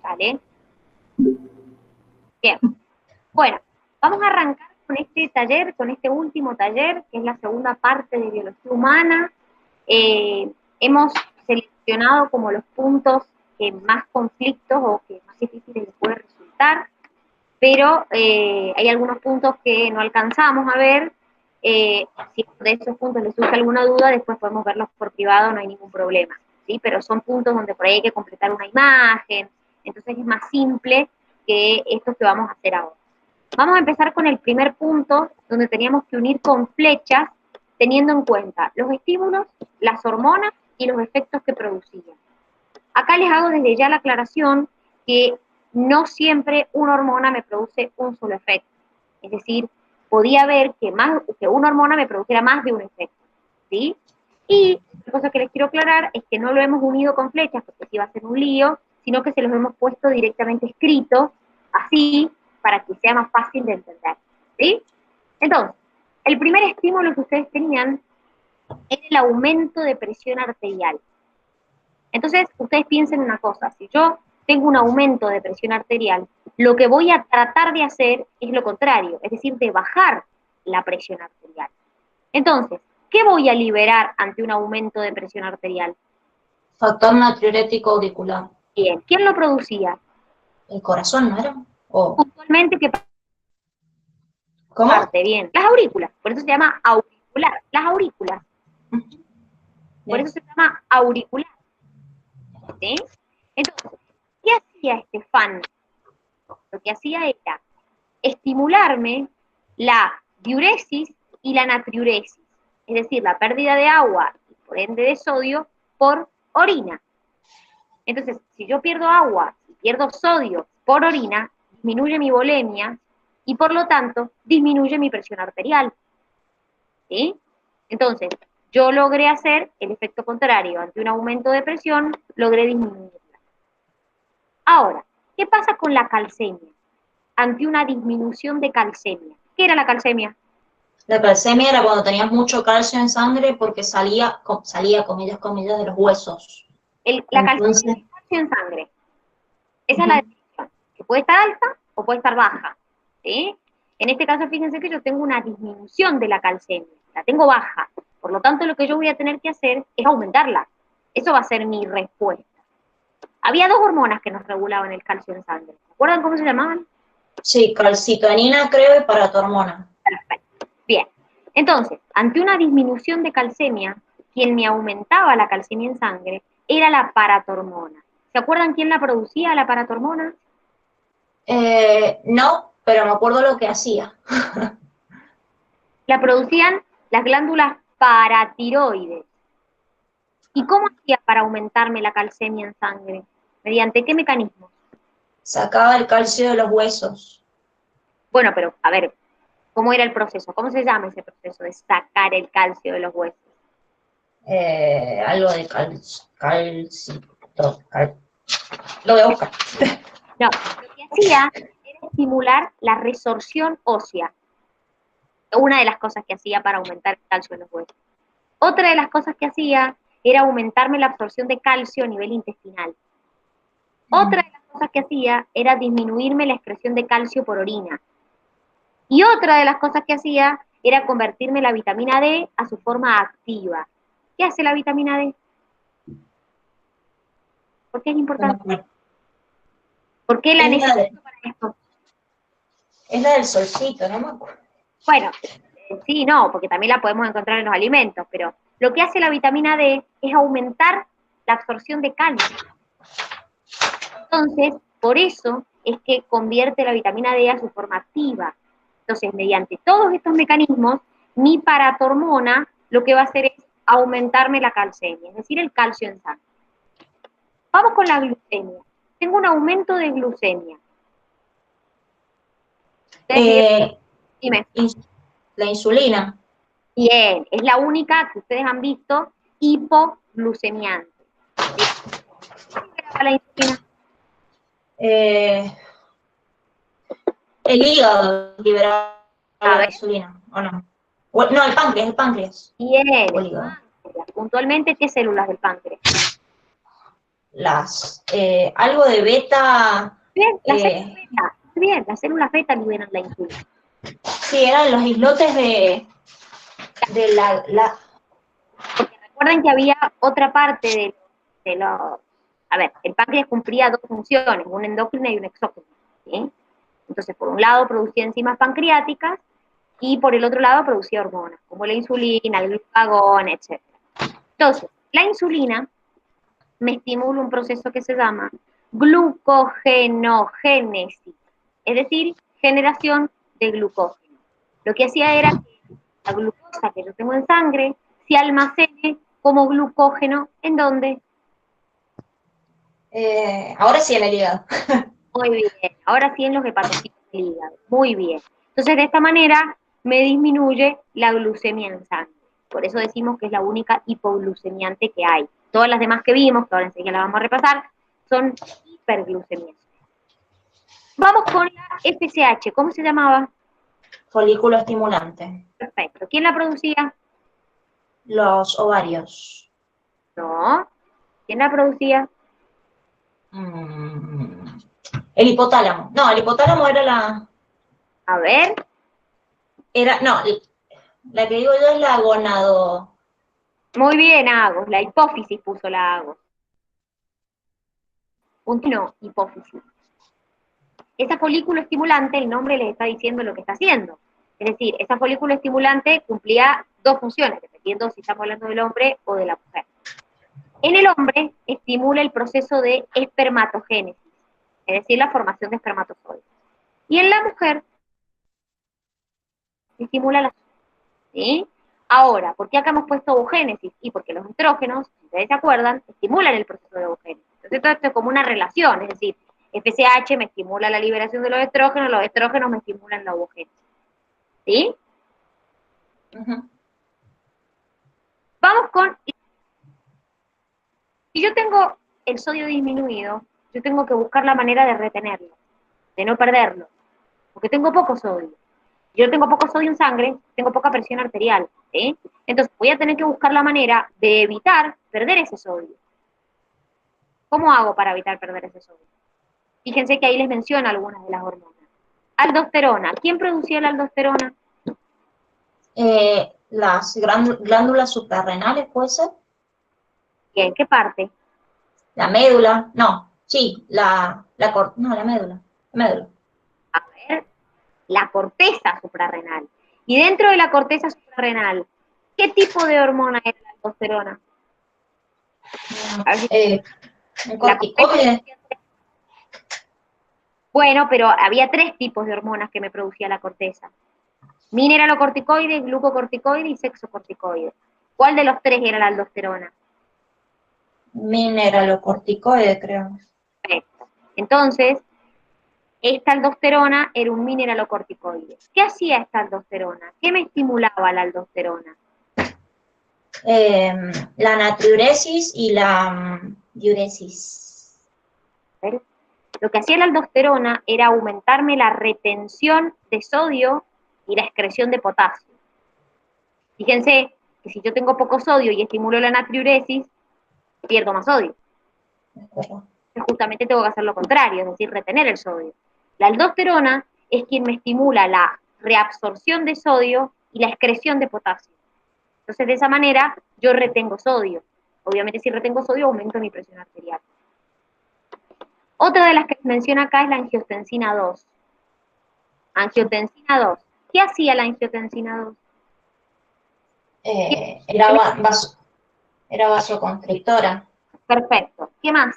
¿Vale? Bien. Bueno, vamos a arrancar con este taller, con este último taller, que es la segunda parte de biología humana. Hemos seleccionado como los puntos que más conflictos o que más difíciles les puede resultar, pero hay algunos puntos que no alcanzamos a ver. Si de esos puntos les surge alguna duda, después podemos verlos por privado, no hay ningún problema, ¿sí? Pero son puntos donde por ahí hay que completar una imagen, entonces es más simple que esto que vamos a hacer ahora. Vamos a empezar con el primer punto, donde teníamos que unir con flechas, teniendo en cuenta los estímulos, las hormonas y los efectos que producían. Acá les hago desde ya la aclaración que no siempre una hormona me produce un solo efecto. Es decir, podía ver que una hormona me produjera más de un efecto, ¿sí? Y la cosa que les quiero aclarar es que no lo hemos unido con flechas, porque sí va a ser un lío, sino que se los hemos puesto directamente escritos, así, para que sea más fácil de entender, ¿sí? Entonces, el primer estímulo que ustedes tenían era el aumento de presión arterial. Entonces, ustedes piensen una cosa, si yo tengo un aumento de presión arterial, lo que voy a tratar de hacer es lo contrario, es decir, de bajar la presión arterial. Entonces, ¿qué voy a liberar ante un aumento de presión arterial? Factor natriurético auricular. Bien, ¿quién lo producía? ¿El corazón no era? ¿O Puntualmente, ¿qué cómo? parte? Bien, las aurículas, por eso se llama auricular, las aurículas, por eso se llama auricular, ¿sí? Entonces, ¿qué hacía este fan? Lo que hacía era estimularme la diuresis y la natriuresis, es decir, la pérdida de agua y por ende de sodio por orina. Entonces, si yo pierdo agua y pierdo sodio por orina, disminuye mi volemia y por lo tanto disminuye mi presión arterial. ¿Sí? Entonces, yo logré hacer el efecto contrario. Ante un aumento de presión, logré disminuirla. Ahora, ¿qué pasa con la calcemia? Ante una disminución de calcemia. ¿Qué era la calcemia? La calcemia era cuando tenías mucho calcio en sangre porque salía, comillas, comillas, de los huesos. La calcemia Entonces, es calcio en sangre. Esa es la definición. Que puede estar alta o puede estar baja. ¿Sí? En este caso, fíjense que yo tengo una disminución de la calcemia. La tengo baja. Por lo tanto, lo que yo voy a tener que hacer es aumentarla. Eso va a ser mi respuesta. Había dos hormonas que nos regulaban el calcio en sangre. ¿Se acuerdan cómo se llamaban? sí, calcitonina creo y paratormona. Perfecto. Bien. Entonces, ante una disminución de calcemia, quien me aumentaba la calcemia en sangre era la paratormona. ¿Se acuerdan quién la producía, la paratormona? No, pero me acuerdo lo que hacía. La producían las glándulas paratiroides. ¿Y cómo hacía para aumentarme la calcemia en sangre? ¿Mediante qué mecanismo? Sacaba el calcio de los huesos. Bueno, pero a ver, ¿cómo era el proceso? ¿Cómo se llama ese proceso de sacar el calcio de los huesos? Algo de lo voy a buscar. No, lo que hacía era estimular la resorción ósea. Una de las cosas que hacía para aumentar el calcio en los huesos. Otra de las cosas que hacía era aumentarme la absorción de calcio a nivel intestinal. Otra de las cosas que hacía era disminuirme la excreción de calcio por orina. Y otra de las cosas que hacía era convertirme la vitamina D a su forma activa. ¿Qué hace la vitamina D? ¿Por qué es importante? ¿Por qué la necesito para esto? Es la del solcito, no me acuerdo. Bueno, sí, no, porque también la podemos encontrar en los alimentos, pero lo que hace la vitamina D es aumentar la absorción de calcio. Entonces, por eso es que convierte la vitamina D a su forma activa. Entonces, mediante todos estos mecanismos, mi paratormona lo que va a hacer es aumentarme la calcemia, es decir, el calcio en sangre. Vamos con la glucemia. Tengo un aumento de glucemia. Dime. La insulina. Bien, es la única que ustedes han visto hipoglucemiante. ¿Qué la insulina? El hígado liberaba A la ver. insulina, ¿o no? No, el páncreas. Bien, O el hígado. puntualmente, ¿qué células del páncreas? algo de beta. Bien, las células beta, muy bien, las células beta liberan la insulina. Sí, eran los islotes de la. Porque recuerden que había otra parte de los... A ver, el páncreas cumplía dos funciones, una endocrina y una exócrina, ¿sí? Entonces, por un lado producía enzimas pancreáticas y por el otro lado producía hormonas, como la insulina, el glucagón, etc. Entonces, la insulina me estimula un proceso que se llama glucogenogénesis, es decir, generación de glucógeno. Lo que hacía era que la glucosa que yo tengo en sangre se almacene como glucógeno, ¿en dónde? Ahora sí en el hígado. Muy bien, ahora sí en los hepatocitos del hígado, muy bien. Entonces, de esta manera me disminuye la glucemia en sangre. Por eso decimos que es la única hipoglucemiante que hay. Todas las demás que vimos, que ahora enseguida la vamos a repasar, son hiperglucemias. Vamos con la FSH, ¿cómo se llamaba? Folículo estimulante. Perfecto. ¿Quién la producía? Los ovarios. No. ¿Quién la producía? Mm, el hipotálamo. No, el hipotálamo era A ver, no, la que digo yo es la gonado. muy bien, Agos. La hipófisis puso la Agos. No, hipófisis. Esa folículo estimulante, el nombre les está diciendo lo que está haciendo. Es decir, esa folículo estimulante cumplía dos funciones, dependiendo si estamos hablando del hombre o de la mujer. En el hombre estimula el proceso de espermatogénesis, es decir, la formación de espermatozoides. Y en la mujer estimula la... ¿Sí? Ahora, ¿por qué acá hemos puesto ovogénesis? Y porque los estrógenos, si ustedes se acuerdan, estimulan el proceso de ovogénesis. Entonces, todo esto es como una relación, es decir, FSH me estimula la liberación de los estrógenos me estimulan la ovogénesis. ¿Sí? Uh-huh. Vamos con... Si yo tengo el sodio disminuido, yo tengo que buscar la manera de retenerlo, de no perderlo, porque tengo poco sodio. Yo tengo poco sodio en sangre, tengo poca presión arterial, ¿sí? Entonces voy a tener que buscar la manera de evitar perder ese sodio. ¿Cómo hago para evitar perder ese sodio? Fíjense que ahí les menciono algunas de las hormonas. Aldosterona. ¿Quién producía la aldosterona? Las glándulas suprarrenales, ¿puede ser? ¿En qué parte? La médula, no, sí, no, la médula, A ver, la corteza suprarrenal. Y dentro de la corteza suprarrenal, ¿qué tipo de hormona era la aldosterona? A ver un la corteza. corticoide. Bueno, pero había tres tipos de hormonas que me producía la corteza. Mineralocorticoide, glucocorticoide y sexocorticoide. ¿Cuál de los tres era la aldosterona? Mineralocorticoide, creo. Perfecto. Entonces, esta aldosterona era un mineralocorticoide. ¿Qué hacía esta aldosterona? ¿Qué me estimulaba la aldosterona? La natriuresis y la diuresis. ¿Ver? Lo que hacía la aldosterona era aumentarme la retención de sodio y la excreción de potasio. Fíjense que si yo tengo poco sodio y estimulo la natriuresis, pierdo más sodio. Justamente tengo que hacer lo contrario, es decir, retener el sodio. La aldosterona es quien me estimula la reabsorción de sodio y la excreción de potasio. Entonces, de esa manera, yo retengo sodio. Obviamente, si retengo sodio, aumento mi presión arterial. Otra de las que menciona acá es la angiotensina 2. Angiotensina 2. ¿Qué hacía la angiotensina 2? Era vasoconstrictora. Perfecto. ¿Qué más?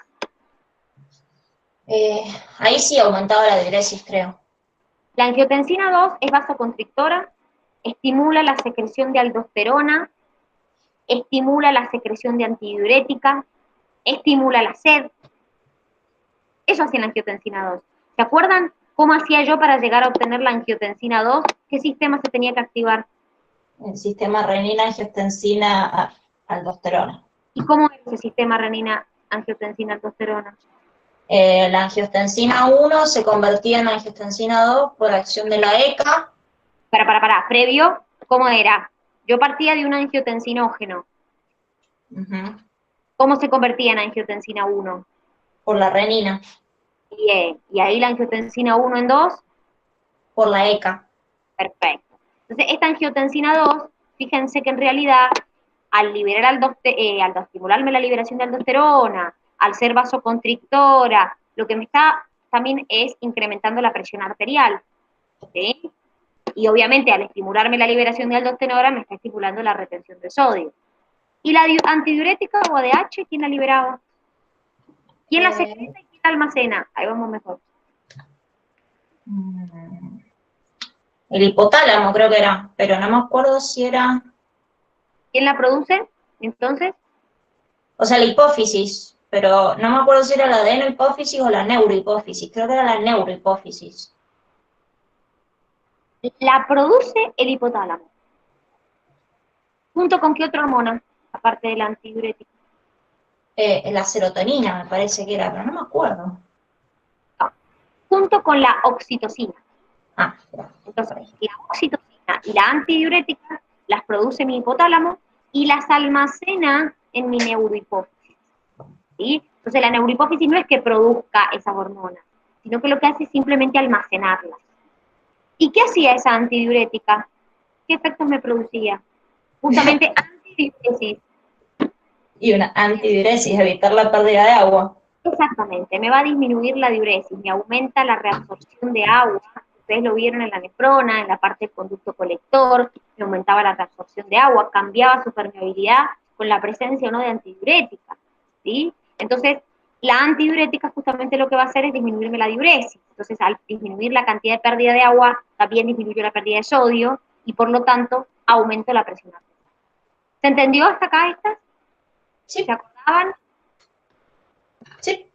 Ahí sí aumentaba la diuresis, creo. La angiotensina 2 es vasoconstrictora, estimula la secreción de aldosterona, estimula la secreción de antidiurética, estimula la sed. Eso hacía la angiotensina 2. ¿Se acuerdan cómo hacía yo para llegar a obtener la angiotensina 2? ¿Qué sistema se tenía que activar? El sistema renina, aldosterona. ¿Y cómo es ese sistema renina, angiotensina, aldosterona? La angiotensina 1 se convertía en angiotensina 2 por acción de la ECA. Previo, ¿cómo era? Yo partía de un angiotensinógeno. Uh-huh. ¿Cómo se convertía en angiotensina 1? Por la renina. Bien, y ahí la angiotensina 1 en 2, Por la ECA. perfecto. Entonces, esta angiotensina 2, fíjense que en realidad, al liberar al estimularme la liberación de aldosterona, al ser vasoconstrictora, lo que me está también es incrementando la presión arterial, ¿sí? Y obviamente al estimularme la liberación de aldosterona me está estimulando la retención de sodio. ¿Y la antidiurética o ADH quién la liberaba? ¿Quién la secreta y quién la almacena? Ahí vamos mejor. El hipotálamo creo que era, pero no me acuerdo si era... ¿Quién la produce? Entonces, O sea, la hipófisis, pero no me acuerdo si era la adenohipófisis o la neurohipófisis, creo que era la neurohipófisis. la produce el hipotálamo. ¿Junto con qué otra hormona? Aparte de la antidiurética. La serotonina me parece que era, pero no me acuerdo. No. Junto con la oxitocina. Ah, Entonces, la oxitocina y la antidiurética las produce mi hipotálamo y las almacena en mi neurohipófisis. ¿Sí? Entonces, la neurohipófisis no es que produzca esas hormonas, sino que lo que hace es simplemente almacenarlas. ¿Y qué hacía esa antidiurética? ¿Qué efectos me producía? Justamente antidiuresis. y una antidiuresis, evitar la pérdida de agua. Exactamente, me va a disminuir la diuresis, me aumenta la reabsorción de agua. Ustedes lo vieron en la nefrona, en la parte del conducto colector, me aumentaba la reabsorción de agua, cambiaba su permeabilidad con la presencia o no de antidiurética, ¿sí? Entonces, la antidiurética justamente lo que va a hacer es disminuirme la diuresis. Entonces, al disminuir la cantidad de pérdida de agua, también disminuyo la pérdida de sodio y por lo tanto aumento la presión arterial. ¿Se entendió hasta acá estas? Sí. ¿Se acordaban? Sí.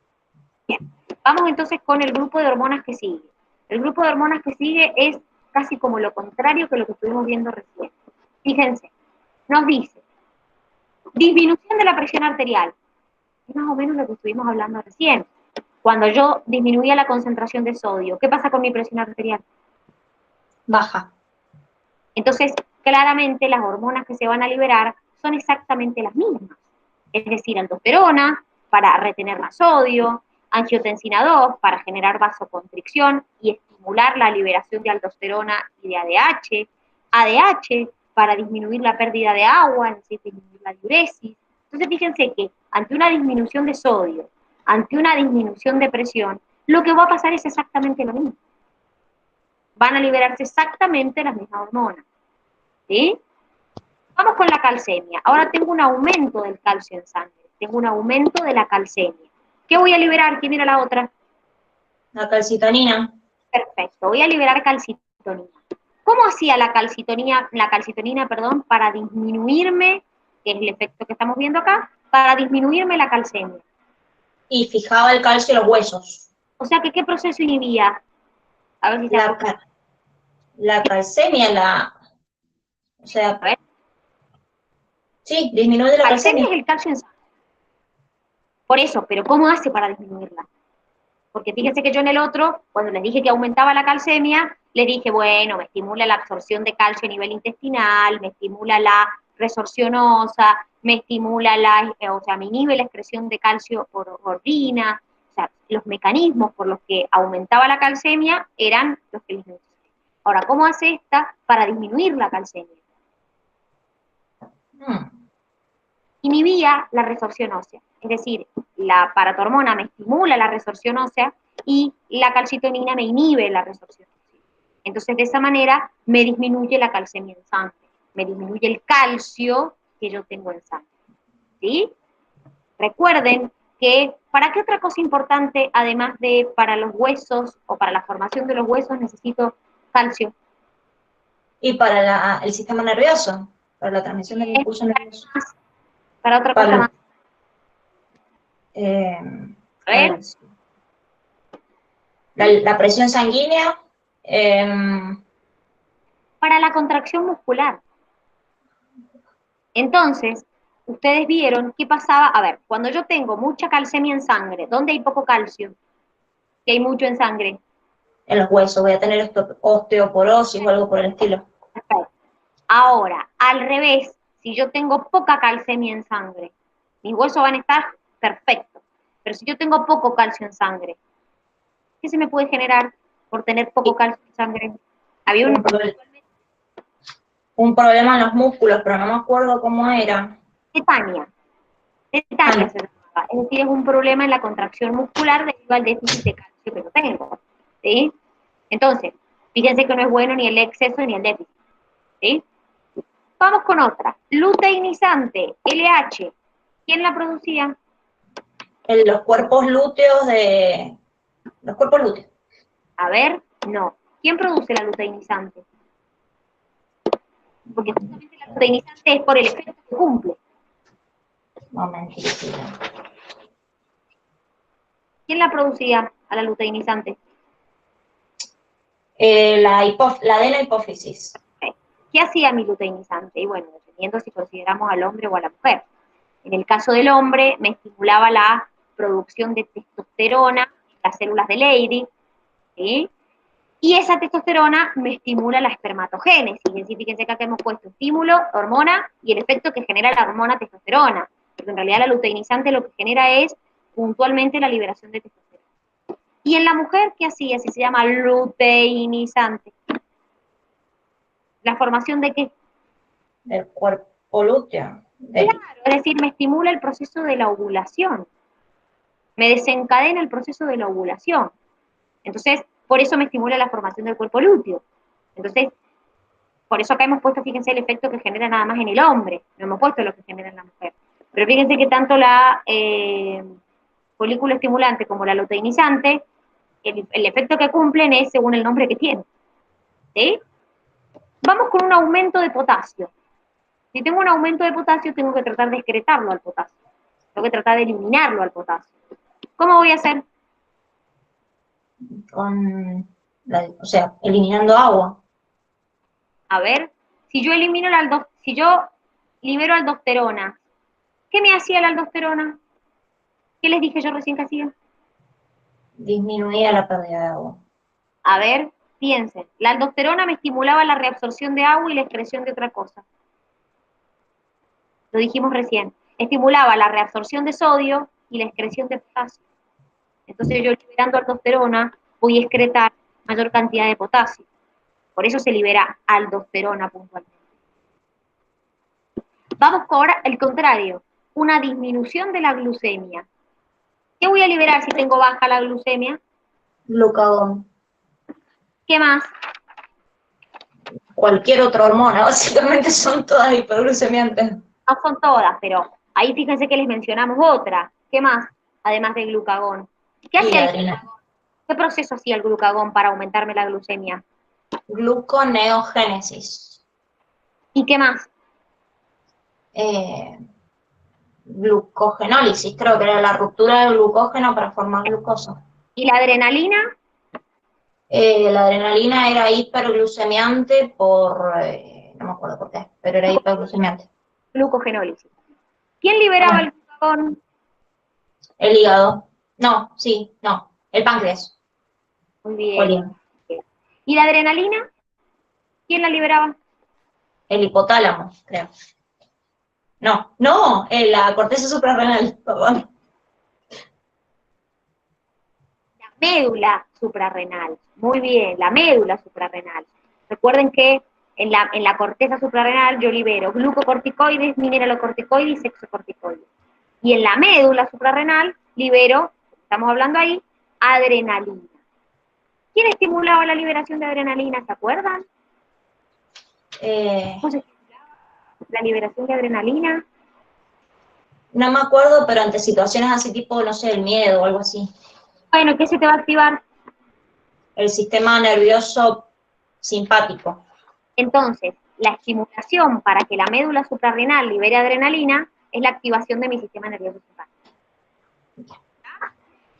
Bien, vamos entonces con el grupo de hormonas que sigue. El grupo de hormonas que sigue es casi como lo contrario que lo que estuvimos viendo recién. Fíjense, nos dice, disminución de la presión arterial, es más o menos lo que estuvimos hablando recién. Cuando yo disminuía la concentración de sodio, ¿qué pasa con mi presión arterial? Baja. Entonces, claramente las hormonas que se van a liberar son exactamente las mismas. Es decir, aldosterona para retener más sodio, angiotensina 2 para generar vasoconstricción y estimular la liberación de aldosterona y de ADH, ADH para disminuir la pérdida de agua, es decir, disminuir la diuresis. Entonces, fíjense que ante una disminución de sodio, ante una disminución de presión, lo que va a pasar es exactamente lo mismo. Van a liberarse exactamente las mismas hormonas. ¿Sí? Vamos con la calcemia. Ahora tengo un aumento del calcio en sangre. Tengo un aumento de la calcemia. ¿Qué voy a liberar? ¿Quién era la otra? La calcitonina. Perfecto. Voy a liberar calcitonina. ¿Cómo hacía la calcitonina, para disminuirme, que es el efecto que estamos viendo acá, para disminuirme la calcemia? Y fijaba el calcio en los huesos. O sea, que ¿qué proceso inhibía? A ver si se acuerdan. La calcemia, o sea, A ver. sí, disminuye la Calcemia calcemia. es el calcio en sangre. Por eso, pero ¿cómo hace para disminuirla? Porque fíjense que yo en el otro, cuando les dije que aumentaba la calcemia, les dije, bueno, me estimula la absorción de calcio a nivel intestinal, me estimula la resorción ósea, me estimula o sea, me inhibe la excreción de calcio por orina. O sea, los mecanismos por los que aumentaba la calcemia eran los que les mencioné. Ahora, ¿cómo hace esta para disminuir la calcemia? Inhibía la resorción ósea. Es decir, la paratormona me estimula la resorción ósea y la calcitonina me inhibe la resorción ósea. Entonces, de esa manera me disminuye la calcemia en sangre, me disminuye el calcio que yo tengo en sangre. ¿Sí? Recuerden que, ¿para qué otra cosa importante, además de para los huesos o para la formación de los huesos, necesito calcio? Y para el sistema nervioso, para la transmisión del impulso nervioso. Para otra cosa más. A ver. La presión sanguínea. Para la contracción muscular. Entonces, ustedes vieron qué pasaba. A ver, cuando yo tengo mucha calcemia en sangre, ¿dónde hay poco calcio? Que hay mucho en sangre. En los huesos, voy a tener osteoporosis o algo por el estilo. Perfecto. Ahora, al revés, si yo tengo poca calcemia en sangre, mis huesos van a estar perfectos. Pero si yo tengo poco calcio en sangre, ¿qué se me puede generar por tener poco calcio en sangre? Había Un, un problema en los músculos, pero no me acuerdo cómo era. tetania. Tetania se llamaba. Es decir, es un problema en la contracción muscular debido al déficit de calcio que yo tengo. ¿Sí? Entonces, fíjense que no es bueno ni el exceso ni el déficit. ¿Sí? Vamos con otra. Luteinizante, LH. ¿Quién la producía? Los cuerpos lúteos de... Los cuerpos lúteos. A ver, no. ¿Quién produce la luteinizante? Porque justamente la luteinizante es por el efecto que cumple. Momentito. ¿Quién la producía a la luteinizante? La adenohipófisis. ¿Qué hacía mi luteinizante? Y bueno, dependiendo si consideramos al hombre o a la mujer. En el caso del hombre, me estimulaba la producción de testosterona en las células de Leydig, ¿sí? Y esa testosterona me estimula la espermatogénesis. Es decir, fíjense que acá hemos puesto estímulo, hormona y el efecto que genera la hormona testosterona. Porque en realidad la luteinizante lo que genera es puntualmente la liberación de testosterona. Y en la mujer, ¿qué hacía? Si se llama luteinizante. ¿La formación de qué? Del cuerpo lúteo. Claro, es decir, me estimula el proceso de la ovulación. Me desencadena el proceso de la ovulación. Entonces, por eso me estimula la formación del cuerpo lúteo. Entonces, por eso acá hemos puesto, fíjense, el efecto que genera nada más en el hombre, no hemos puesto lo que genera en la mujer. Pero fíjense que tanto la folículo estimulante como la luteinizante, el efecto que cumplen es según el nombre que tienen. ¿Sí? Vamos con un aumento de potasio. Si tengo un aumento de potasio, tengo que tratar de excretarlo al potasio. Tengo que tratar de eliminarlo al potasio. ¿Cómo voy a hacer? O sea, eliminando agua. A ver, si yo libero aldosterona, ¿qué me hacía la aldosterona? ¿Qué les dije yo recién que hacía? Disminuía la pérdida de agua. A ver, piensen. La aldosterona me estimulaba la reabsorción de agua y la excreción de otra cosa. Lo dijimos recién. Estimulaba la reabsorción de sodio y la excreción de potasio. Entonces yo liberando aldosterona voy a excretar mayor cantidad de potasio. Por eso se libera aldosterona puntualmente. Vamos con ahora el contrario, una disminución de la glucemia. ¿Qué voy a liberar si tengo baja la glucemia? Glucagón. ¿Qué más? Cualquier otra hormona, básicamente son todas hiperglucemiantes. No son todas, pero ahí fíjense que les mencionamos otra. ¿Qué más? Además del glucagón. ¿Qué Y hacía la el glucagón? ¿Qué proceso hacía el glucagón para aumentarme la glucemia? gluconeogénesis. ¿Y qué más? Glucogenólisis, creo que era la ruptura del glucógeno para formar glucosa. ¿Y la adrenalina? La adrenalina era hiperglucemiante no me acuerdo por qué, pero era hiperglucemiante. Glucogenólisis. ¿Quién liberaba el glucagón? El hígado. No, sí, no. El páncreas. Muy bien. ¿Y la adrenalina? ¿Quién la liberaba? El hipotálamo, creo. No, no, la corteza suprarrenal, perdón. La médula suprarrenal. Muy bien, la médula suprarrenal. Recuerden que en la corteza suprarrenal yo libero glucocorticoides, mineralocorticoides y sexocorticoides. Y en la médula suprarrenal libero, estamos hablando ahí, adrenalina. ¿Quién estimulaba la liberación de adrenalina? ¿Se acuerdan? ¿Cómo se estimulaba la liberación de adrenalina? No me acuerdo, pero ante situaciones así tipo, no sé, el miedo o algo así. Bueno, ¿qué se te va a activar? El sistema nervioso simpático. Entonces, la estimulación para que la médula suprarrenal libere adrenalina es la activación de mi sistema nervioso simpático.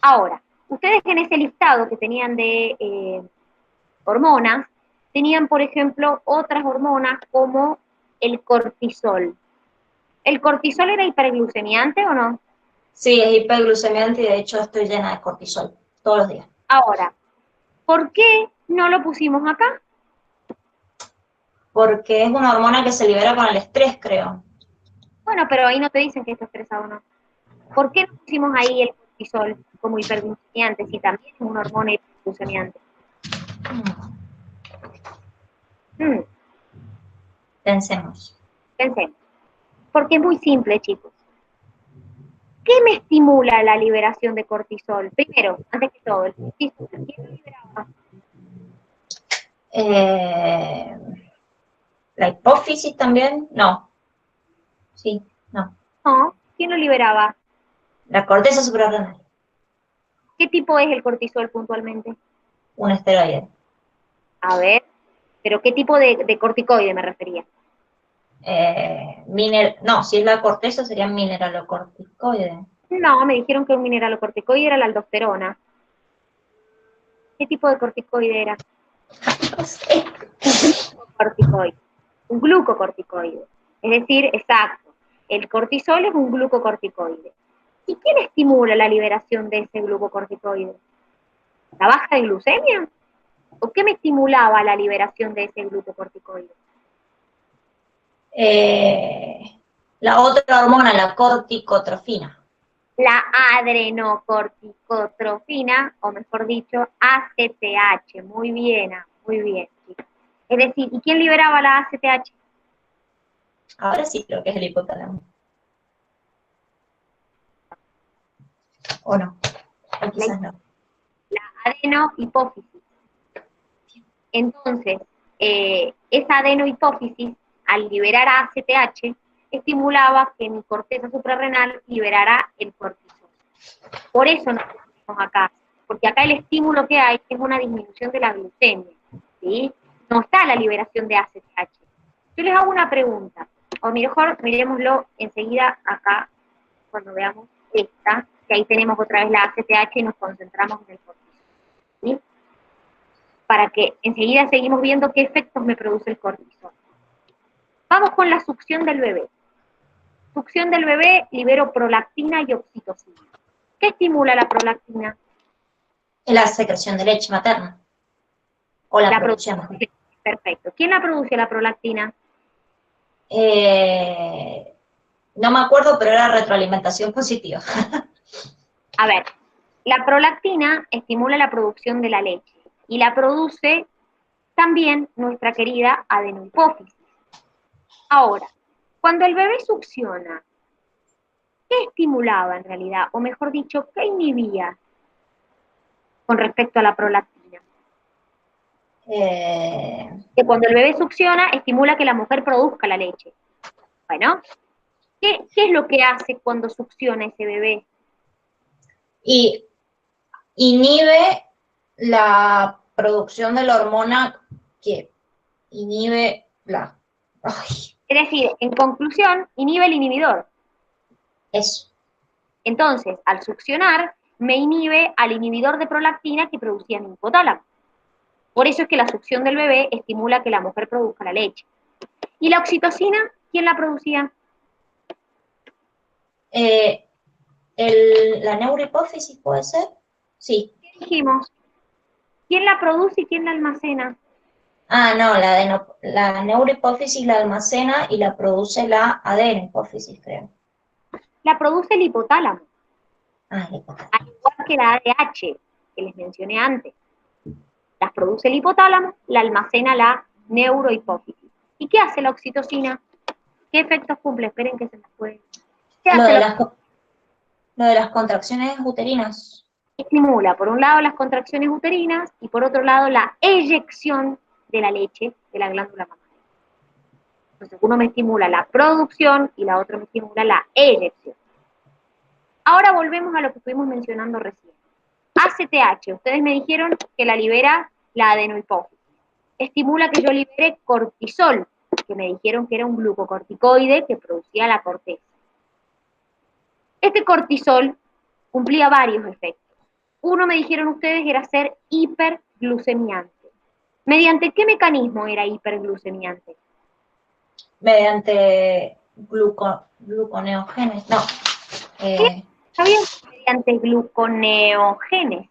Ahora, ustedes en ese listado que tenían de hormonas, tenían, por ejemplo, otras hormonas como el cortisol. ¿El cortisol era hiperglucemiante o no? Sí, es hiperglucemiante y de hecho estoy llena de cortisol todos los días. Ahora, ¿por qué no lo pusimos acá? Porque es una hormona que se libera con el estrés, creo. Bueno, pero ahí no te dicen que está estresado o no. ¿Por qué no pusimos ahí el cortisol como hiperglucemiante, si también es una hormona hiperglucemiante? Mm, Pensemos. Pensemos. Porque es muy simple, chicos. ¿Qué me estimula la liberación de cortisol? Primero, antes que todo, el cortisol, ¿quién lo liberaba? ¿La hipófisis también? No. Sí, no. No, ¿quién lo liberaba? La corteza suprarrenal. ¿Qué tipo es el cortisol puntualmente? Un esteroide. A ver, pero ¿qué tipo de corticoide me refería? No, si es la corteza sería mineralocorticoide. No, me dijeron que un mineralocorticoide era la aldosterona. ¿Qué tipo de corticoide era? No sé. Corticoide. Un glucocorticoide. Es decir, exacto, el cortisol es un glucocorticoide. ¿Y quién estimula la liberación de ese glucocorticoide? ¿La baja de glucemia? ¿O qué me estimulaba la liberación de ese glucocorticoide? La otra hormona, la corticotrofina. La adrenocorticotrofina, o mejor dicho, ACTH. Muy bien, muy bien, chicos. Es decir, ¿y quién liberaba la ACTH? Ahora sí creo que es el hipotálamo. ¿O no? O quizás no. La adenohipófisis. Entonces, esa adenohipófisis, al liberar ACTH, estimulaba que mi corteza suprarrenal liberara el cortisol. Por eso nos tenemos acá, porque acá el estímulo que hay es una disminución de la glucemia, ¿sí? No está la liberación de ACTH. Yo les hago una pregunta, o mejor miremoslo enseguida acá, cuando veamos esta, que ahí tenemos otra vez la ACTH y nos concentramos en el cortisol, ¿sí? Para que enseguida seguimos viendo qué efectos me produce el cortisol. Vamos con la succión del bebé. Succión del bebé, libero prolactina y oxitocina. ¿Qué estimula la prolactina? La secreción de leche materna. O la producción. Perfecto. ¿Quién la produce la prolactina? No me acuerdo, pero era retroalimentación positiva. A ver, la prolactina estimula la producción de la leche y la produce también nuestra querida adenohipófisis. Ahora, cuando el bebé succiona, ¿qué estimulaba en realidad? O mejor dicho, ¿qué inhibía con respecto a la prolactina? Que cuando el bebé succiona, estimula que la mujer produzca la leche. Bueno, ¿qué es lo que hace cuando succiona ese bebé? Y inhibe la producción de la hormona que inhibe la... Ay, Es decir, en conclusión, inhibe el inhibidor. eso. Entonces, al succionar, me inhibe al inhibidor de prolactina que producía mi hipotálamo. Por eso es que la succión del bebé estimula que la mujer produzca la leche. ¿Y la oxitocina? ¿Quién la producía? ¿La neurohipófisis puede ser? Sí. ¿Qué dijimos? ¿Quién la produce y quién la almacena? Ah, no, la neurohipófisis la almacena y la produce la adenohipófisis, creo. La produce el hipotálamo, Ah, al igual que la ADH que les mencioné antes. Las produce el hipotálamo, la almacena la neurohipófisis. ¿Y qué hace la oxitocina? ¿Qué efectos cumple? Esperen que se me fue. ¿Qué lo hace de la lo de las contracciones uterinas. Estimula, por un lado, las contracciones uterinas y por otro lado, la eyección de la leche de la glándula mamaria. Entonces, uno me estimula la producción y la otra me estimula la eyección. Ahora volvemos a lo que estuvimos mencionando recién. ACTH, ustedes me dijeron que la libera la adenohipófisis. Estimula que yo libere cortisol, que me dijeron que era un glucocorticoide que producía la corteza. Este cortisol cumplía varios efectos. Uno, me dijeron ustedes, era ser hiperglucemiante. ¿Mediante qué mecanismo era hiperglucemiante? Mediante gluconeogénesis. No. Está bien, mediante gluconeogénesis.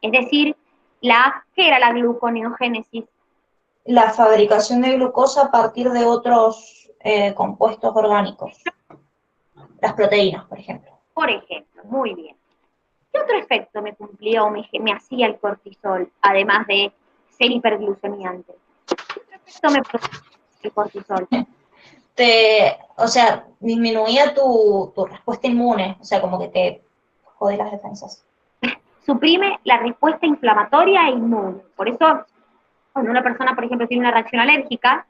Es decir, ¿qué era la gluconeogénesis? La fabricación de glucosa a partir de otros compuestos orgánicos. Las proteínas, por ejemplo. Por ejemplo, muy bien. ¿Qué otro efecto me cumplía o me hacía el cortisol, además de ser hiperglucemiante? ¿Qué otro efecto me producía el cortisol? O sea, disminuía tu respuesta inmune, o sea, como que te jode las defensas. Suprime la respuesta inflamatoria e inmune. Por eso, cuando una persona, por ejemplo, tiene una reacción alérgica,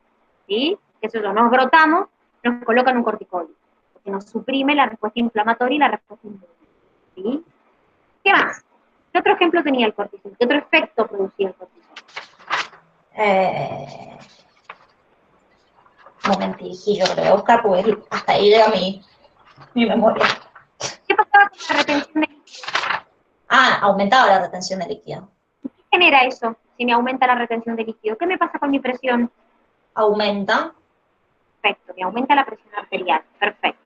¿sí? Eso nos brotamos, nos colocan un corticoide, porque nos suprime la respuesta inflamatoria y la respuesta inmune. ¿Sí? ¿Qué más? ¿Qué otro ejemplo tenía el cortisol? ¿Qué otro efecto producía el cortisol? Un momentijillo, lo voy a buscar porque hasta ahí llega mi memoria. ¿Qué pasaba con la retención de líquido? Ah, aumentaba la retención de líquido. ¿Qué genera eso si me aumenta la retención de líquido? ¿Qué me pasa con mi presión? Aumenta. Perfecto, me aumenta la presión arterial. Perfecto.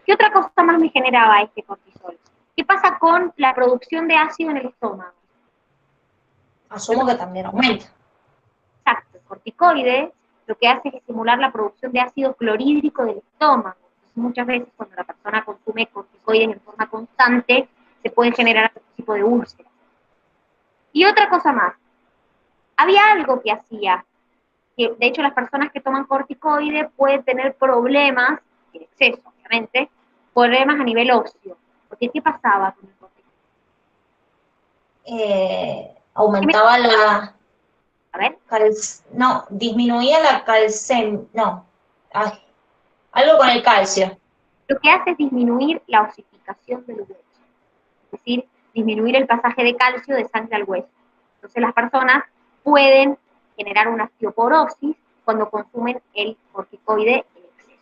¿Qué otra cosa más me generaba este cortisol? ¿Qué pasa con la producción de ácido en el estómago? Asumo que también aumenta. Exacto, el corticoide lo que hace es estimular la producción de ácido clorhídrico del estómago. Entonces, muchas veces cuando la persona consume corticoides en forma constante, se pueden generar algún tipo de úlceras. Y otra cosa más, había algo que hacía, que de hecho las personas que toman corticoides pueden tener problemas, en exceso obviamente, problemas a nivel óseo. Porque ¿qué pasaba con el corticoide? Aumentaba la... A ver, No, disminuía la no. Ay, algo con el calcio. lo que hace es disminuir la osificación del hueso, es decir, disminuir el pasaje de calcio de sangre al hueso. Entonces las personas pueden generar una osteoporosis cuando consumen el corticoide en exceso.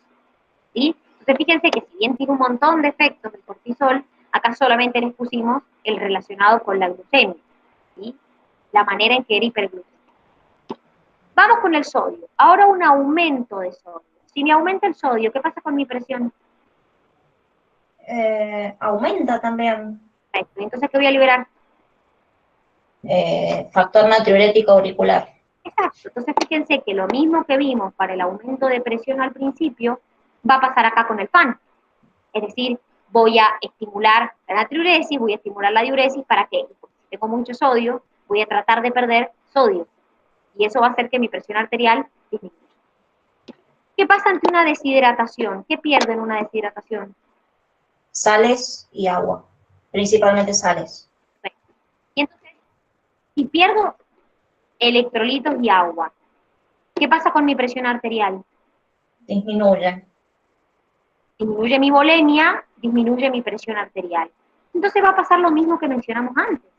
¿Sí? Entonces fíjense que si bien tiene un montón de efectos el cortisol, acá solamente les pusimos el relacionado con la glucemia, ¿sí? La manera en que era hiperglucemia. Vamos con el sodio. Ahora un aumento de sodio. Si me aumenta el sodio, ¿qué pasa con mi presión? Aumenta también. Perfecto. Entonces, ¿qué voy a liberar? Factor natriurético auricular. Exacto. Entonces, fíjense que lo mismo que vimos para el aumento de presión al principio, va a pasar acá con el pan. Es decir, voy a estimular la natriuresis, voy a estimular la diuresis, ¿para qué? Porque si tengo mucho sodio, voy a tratar de perder sodio. Y eso va a hacer que mi presión arterial disminuya. ¿Qué pasa ante una deshidratación? ¿Qué pierdo en una deshidratación? Sales y agua. Principalmente sales. Perfecto. Y entonces, si pierdo electrolitos y agua, ¿qué pasa con mi presión arterial? Disminuye. Disminuye mi volemia, disminuye mi presión arterial. Entonces va a pasar lo mismo que mencionamos antes.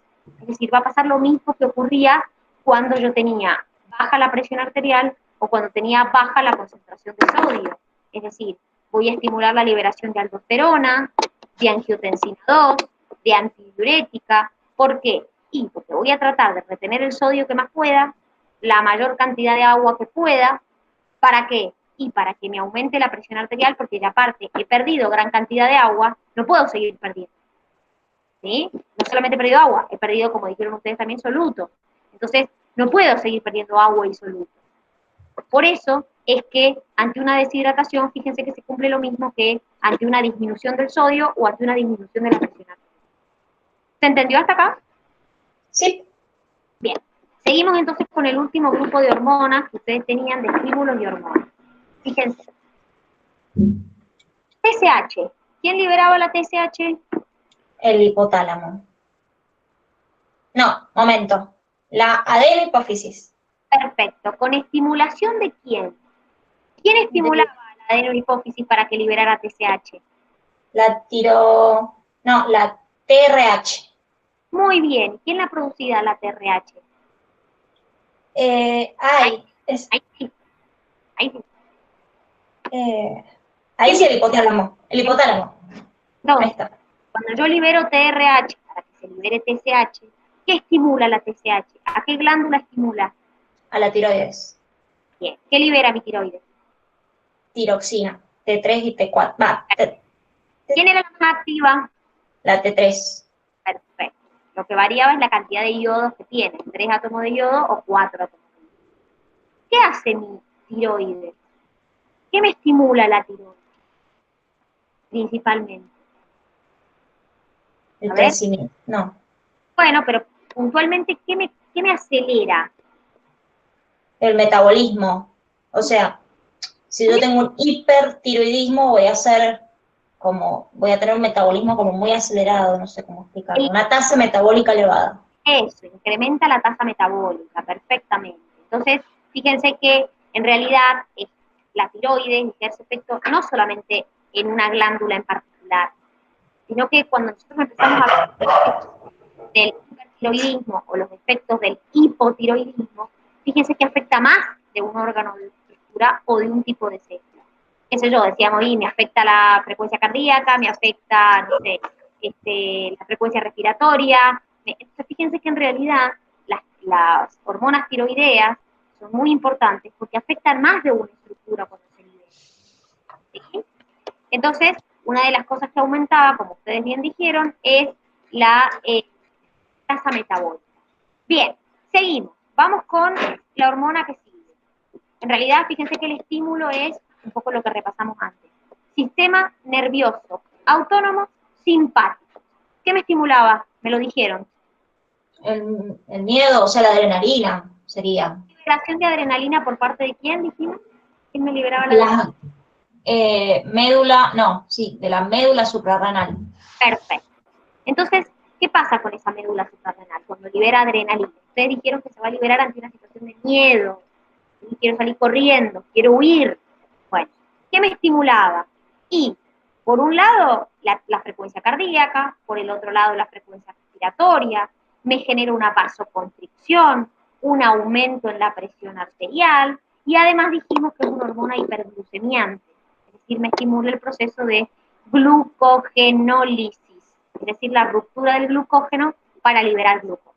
Es decir, va a pasar lo mismo que ocurría cuando yo tenía baja la presión arterial o cuando tenía baja la concentración de sodio. Es decir, voy a estimular la liberación de aldosterona, de angiotensina 2, de antidiurética. ¿Por qué? Y porque voy a tratar de retener el sodio que más pueda, la mayor cantidad de agua que pueda. ¿Para qué? Y para que me aumente la presión arterial, porque ya aparte he perdido gran cantidad de agua, no puedo seguir perdiendo. ¿Sí? No solamente he perdido agua, he perdido, como dijeron ustedes también, soluto. Entonces, no puedo seguir perdiendo agua y soluto. Por eso es que ante una deshidratación, fíjense que se cumple lo mismo que ante una disminución del sodio o ante una disminución de la presión arterial. ¿Se entendió hasta acá? Sí. Bien. Seguimos entonces con el último grupo de hormonas que ustedes tenían de estímulos y hormonas. Fíjense. TSH. ¿Quién liberaba la TSH? El hipotálamo. No, momento. La adenohipófisis. Perfecto. ¿Con estimulación de quién? ¿Quién estimulaba la adenohipófisis para que liberara TSH? La TRH. Muy bien. ¿Quién la producía la TRH? Ahí, ahí sí. Ahí sí. Ahí sí el hipotálamo. El hipotálamo. Ahí Entonces, está. cuando yo libero TRH para que se libere TSH, ¿qué estimula la TSH? ¿A qué glándula estimula? A la tiroides. Bien. ¿Qué libera mi tiroides? Tiroxina. T3 y T4. ¿Quién era la más activa? La T3. Perfecto. Lo que variaba es la cantidad de iodos que tiene, 3 átomos de yodo o 4 átomos de yodo. ¿Qué hace mi tiroides? ¿Qué me estimula la tiroides? Principalmente. El A ver, crecimiento, no. bueno, pero puntualmente, qué me acelera? El metabolismo. O sea, si yo tengo un hipertiroidismo, voy a tener un metabolismo como muy acelerado, no sé cómo explicarlo, El- una tasa metabólica elevada. Eso, incrementa la tasa metabólica, perfectamente. Entonces, fíjense que en realidad la tiroides ejerce efecto no solamente en una glándula en particular, sino que cuando nosotros empezamos a ver los efectos del hipertiroidismo o los efectos del hipotiroidismo, fíjense que afecta más de un órgano de estructura o de un tipo de célula. Qué sé yo, decíamos, y me afecta la frecuencia cardíaca, me afecta, no sé, la frecuencia respiratoria. Entonces, fíjense que en realidad las hormonas tiroideas son muy importantes porque afectan más de una estructura cuando se liberan. ¿Sí? Entonces, una de las cosas que aumentaba, como ustedes bien dijeron, es la tasa metabólica. Bien, seguimos. Vamos con la hormona que sigue. En realidad, fíjense que el estímulo es un poco lo que repasamos antes. Sistema nervioso autónomo simpático. ¿Qué me estimulaba? Me lo dijeron. El miedo, o sea, la adrenalina sería. Liberación de adrenalina por parte de quién, dijimos. ¿Quién me liberaba la adrenalina? La médula, no, sí, de la médula suprarrenal. Perfecto. Entonces, ¿qué pasa con esa médula suprarrenal cuando libera adrenalina? Ustedes dijeron que se va a liberar ante una situación de miedo. Quiero salir corriendo, quiero huir. Bueno, ¿qué me estimulaba? Y, por un lado, la frecuencia cardíaca, por el otro lado, la frecuencia respiratoria, me genera una vasoconstricción, un aumento en la presión arterial, y además dijimos que es una hormona hiperglucemiante, es decir, me estimula el proceso de glucogenólisis, es decir, la ruptura del glucógeno para liberar glucosa.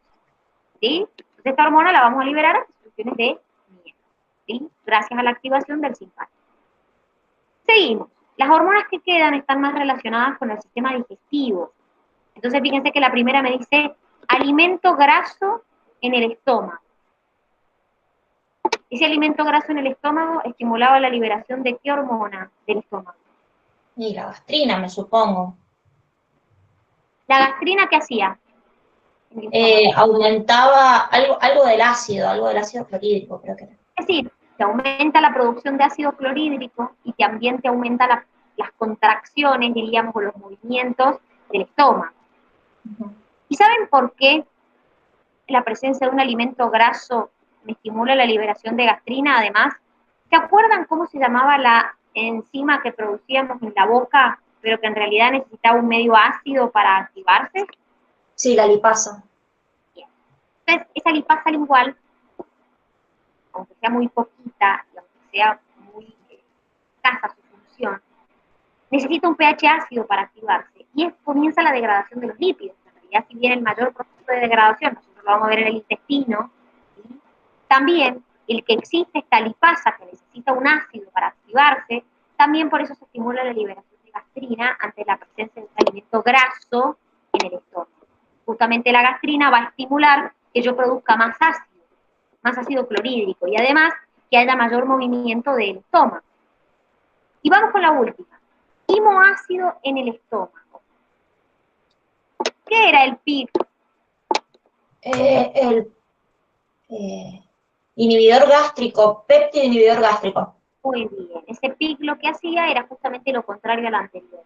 ¿Sí? Entonces, esta hormona la vamos a liberar a situaciones de miedo, ¿sí? Gracias a la activación del simpático. Seguimos. Las hormonas que quedan están más relacionadas con el sistema digestivo. Entonces, fíjense que la primera me dice alimento graso en el estómago. Ese alimento graso en el estómago estimulaba la liberación de qué hormona del estómago. Y la gastrina, me supongo. La gastrina, ¿qué hacía en el estómago? Aumentaba algo del ácido clorhídrico, creo que era. Es decir, te aumenta la producción de ácido clorhídrico y también te aumenta las contracciones, diríamos, o los movimientos del estómago. Uh-huh. ¿Y saben por qué la presencia de un alimento graso me estimula la liberación de gastrina? Además, ¿se acuerdan cómo se llamaba la enzima que producíamos en la boca, pero que en realidad necesitaba un medio ácido para activarse? Sí, la lipasa. Bien. Entonces, esa lipasa lingual, aunque sea muy poquita y aunque sea muy escasa su función, necesita un pH ácido para activarse y comienza la degradación de los lípidos. En realidad, si bien el mayor proceso de degradación, nosotros lo vamos a ver en el intestino, ¿sí? También el que existe esta lipasa que necesita un ácido para activarse, también por eso se estimula la liberación de gastrina ante la presencia de un alimento graso en el estómago. Justamente la gastrina va a estimular que yo produzca más ácido clorhídrico y además que haya mayor movimiento del estómago. Y vamos con la última. Quimoácido en el estómago. ¿Qué era el PIC? El inhibidor gástrico, péptido inhibidor gástrico. Muy bien. Ese PIC lo que hacía era justamente lo contrario al anterior.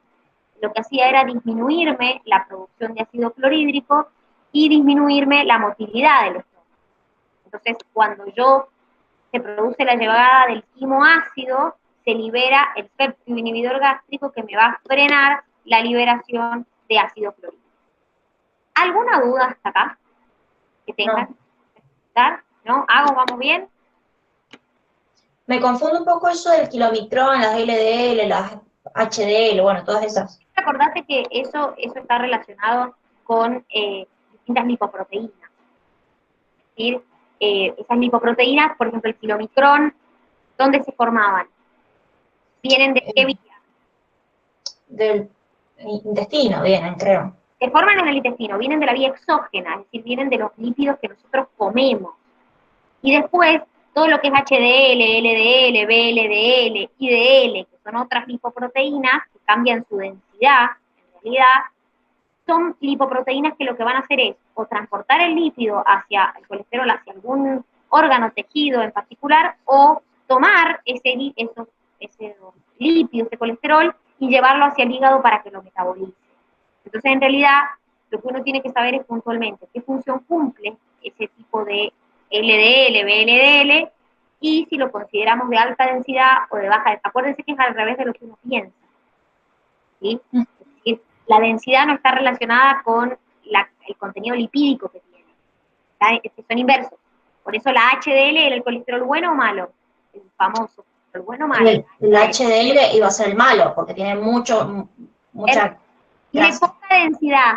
Lo que hacía era disminuirme la producción de ácido clorhídrico y disminuirme la motilidad del estómago. Entonces, cuando se produce la llegada del quimoácido, se libera el péptido inhibidor gástrico que me va a frenar la liberación de ácido clorhídrico. ¿Alguna duda hasta acá que tengan? No. ¿No? ¿Hago, vamos bien? Me confundo un poco eso del kilomicrón, las LDL, las HDL, bueno, todas esas. Acordate que eso está relacionado con distintas lipoproteínas. Es decir, esas lipoproteínas, por ejemplo, el kilomicrón, ¿dónde se formaban? ¿Vienen de qué vía? Del intestino vienen, creo. Se forman en el intestino, vienen de la vía exógena, es decir, vienen de los lípidos que nosotros comemos. Y después, todo lo que es HDL, LDL, VLDL, IDL, que son otras lipoproteínas que cambian su densidad, en realidad, son lipoproteínas que lo que van a hacer es o transportar el lípido hacia el colesterol, hacia algún órgano, tejido en particular, o tomar ese lípido, ese colesterol, y llevarlo hacia el hígado para que lo metabolice. Entonces, en realidad, lo que uno tiene que saber es puntualmente qué función cumple ese tipo de LDL, VLDL, y si lo consideramos de alta densidad o de baja densidad. Acuérdense que es al revés de lo que uno piensa. ¿Sí? Es decir, la densidad no está relacionada con el contenido lipídico que tiene. Son inversos. Por eso la HDL era el colesterol bueno o malo. El famoso colesterol bueno o malo. El HDL iba a ser el malo, porque tiene mucha tiene grasa. poca densidad.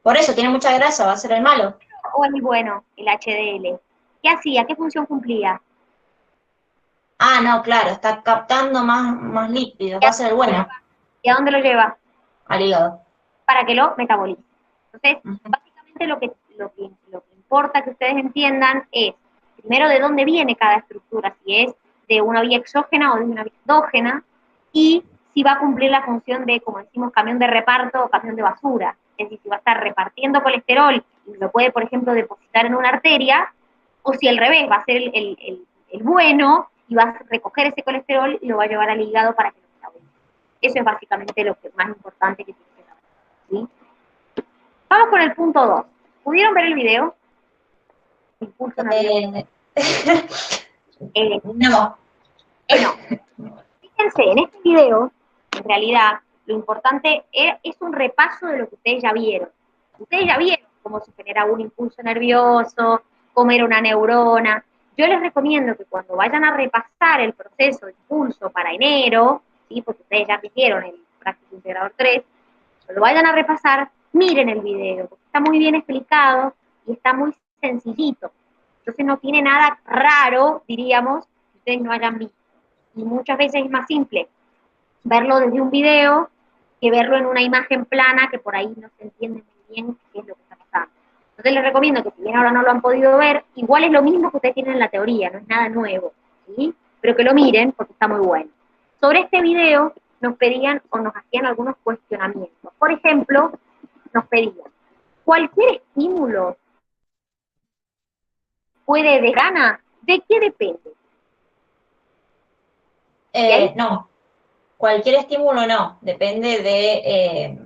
Por eso, tiene mucha grasa, va a ser el malo. O el bueno, el HDL. ¿Qué hacía? ¿Qué función cumplía? Ah, no, claro, está captando más lípidos, va a ser el bueno. ¿Y a dónde lo lleva? Al hígado. Para que lo metabolice. Entonces, básicamente lo que importa que ustedes entiendan es, primero, de dónde viene cada estructura, si es de una vía exógena o de una vía endógena, y si va a cumplir la función de, como decimos, camión de reparto o camión de basura. Es decir, si va a estar repartiendo colesterol y lo puede, por ejemplo, depositar en una arteria, o si al revés, va a ser el bueno y va a recoger ese colesterol y lo va a llevar al hígado para que lo metabolice. Eso es básicamente lo más importante que tiene que saber. ¿Sí? Vamos con el punto 2. ¿Pudieron ver el video? Impulso nervioso. No. Fíjense, en este video, en realidad, lo importante es un repaso de lo que ustedes ya vieron. Ustedes ya vieron cómo se genera un impulso nervioso, cómo era una neurona. Yo les recomiendo que cuando vayan a repasar el proceso de impulso para enero, ¿sí? Porque ustedes ya vieron el práctico integrador 3, cuando lo vayan a repasar, miren el video, porque está muy bien explicado y está muy sencillito. Entonces no tiene nada raro, diríamos, que ustedes no hayan visto. Y muchas veces es más simple verlo desde un video que verlo en una imagen plana que por ahí no se entiende muy bien qué es lo que está pasando. Entonces les recomiendo que si bien ahora no lo han podido ver, igual es lo mismo que ustedes tienen en la teoría, no es nada nuevo, ¿sí? Pero que lo miren porque está muy bueno. Sobre este video nos pedían o nos hacían algunos cuestionamientos. Por ejemplo, nos pedían, ¿cualquier estímulo puede de gana? ¿De qué depende? No. Cualquier estímulo no. Depende ¿De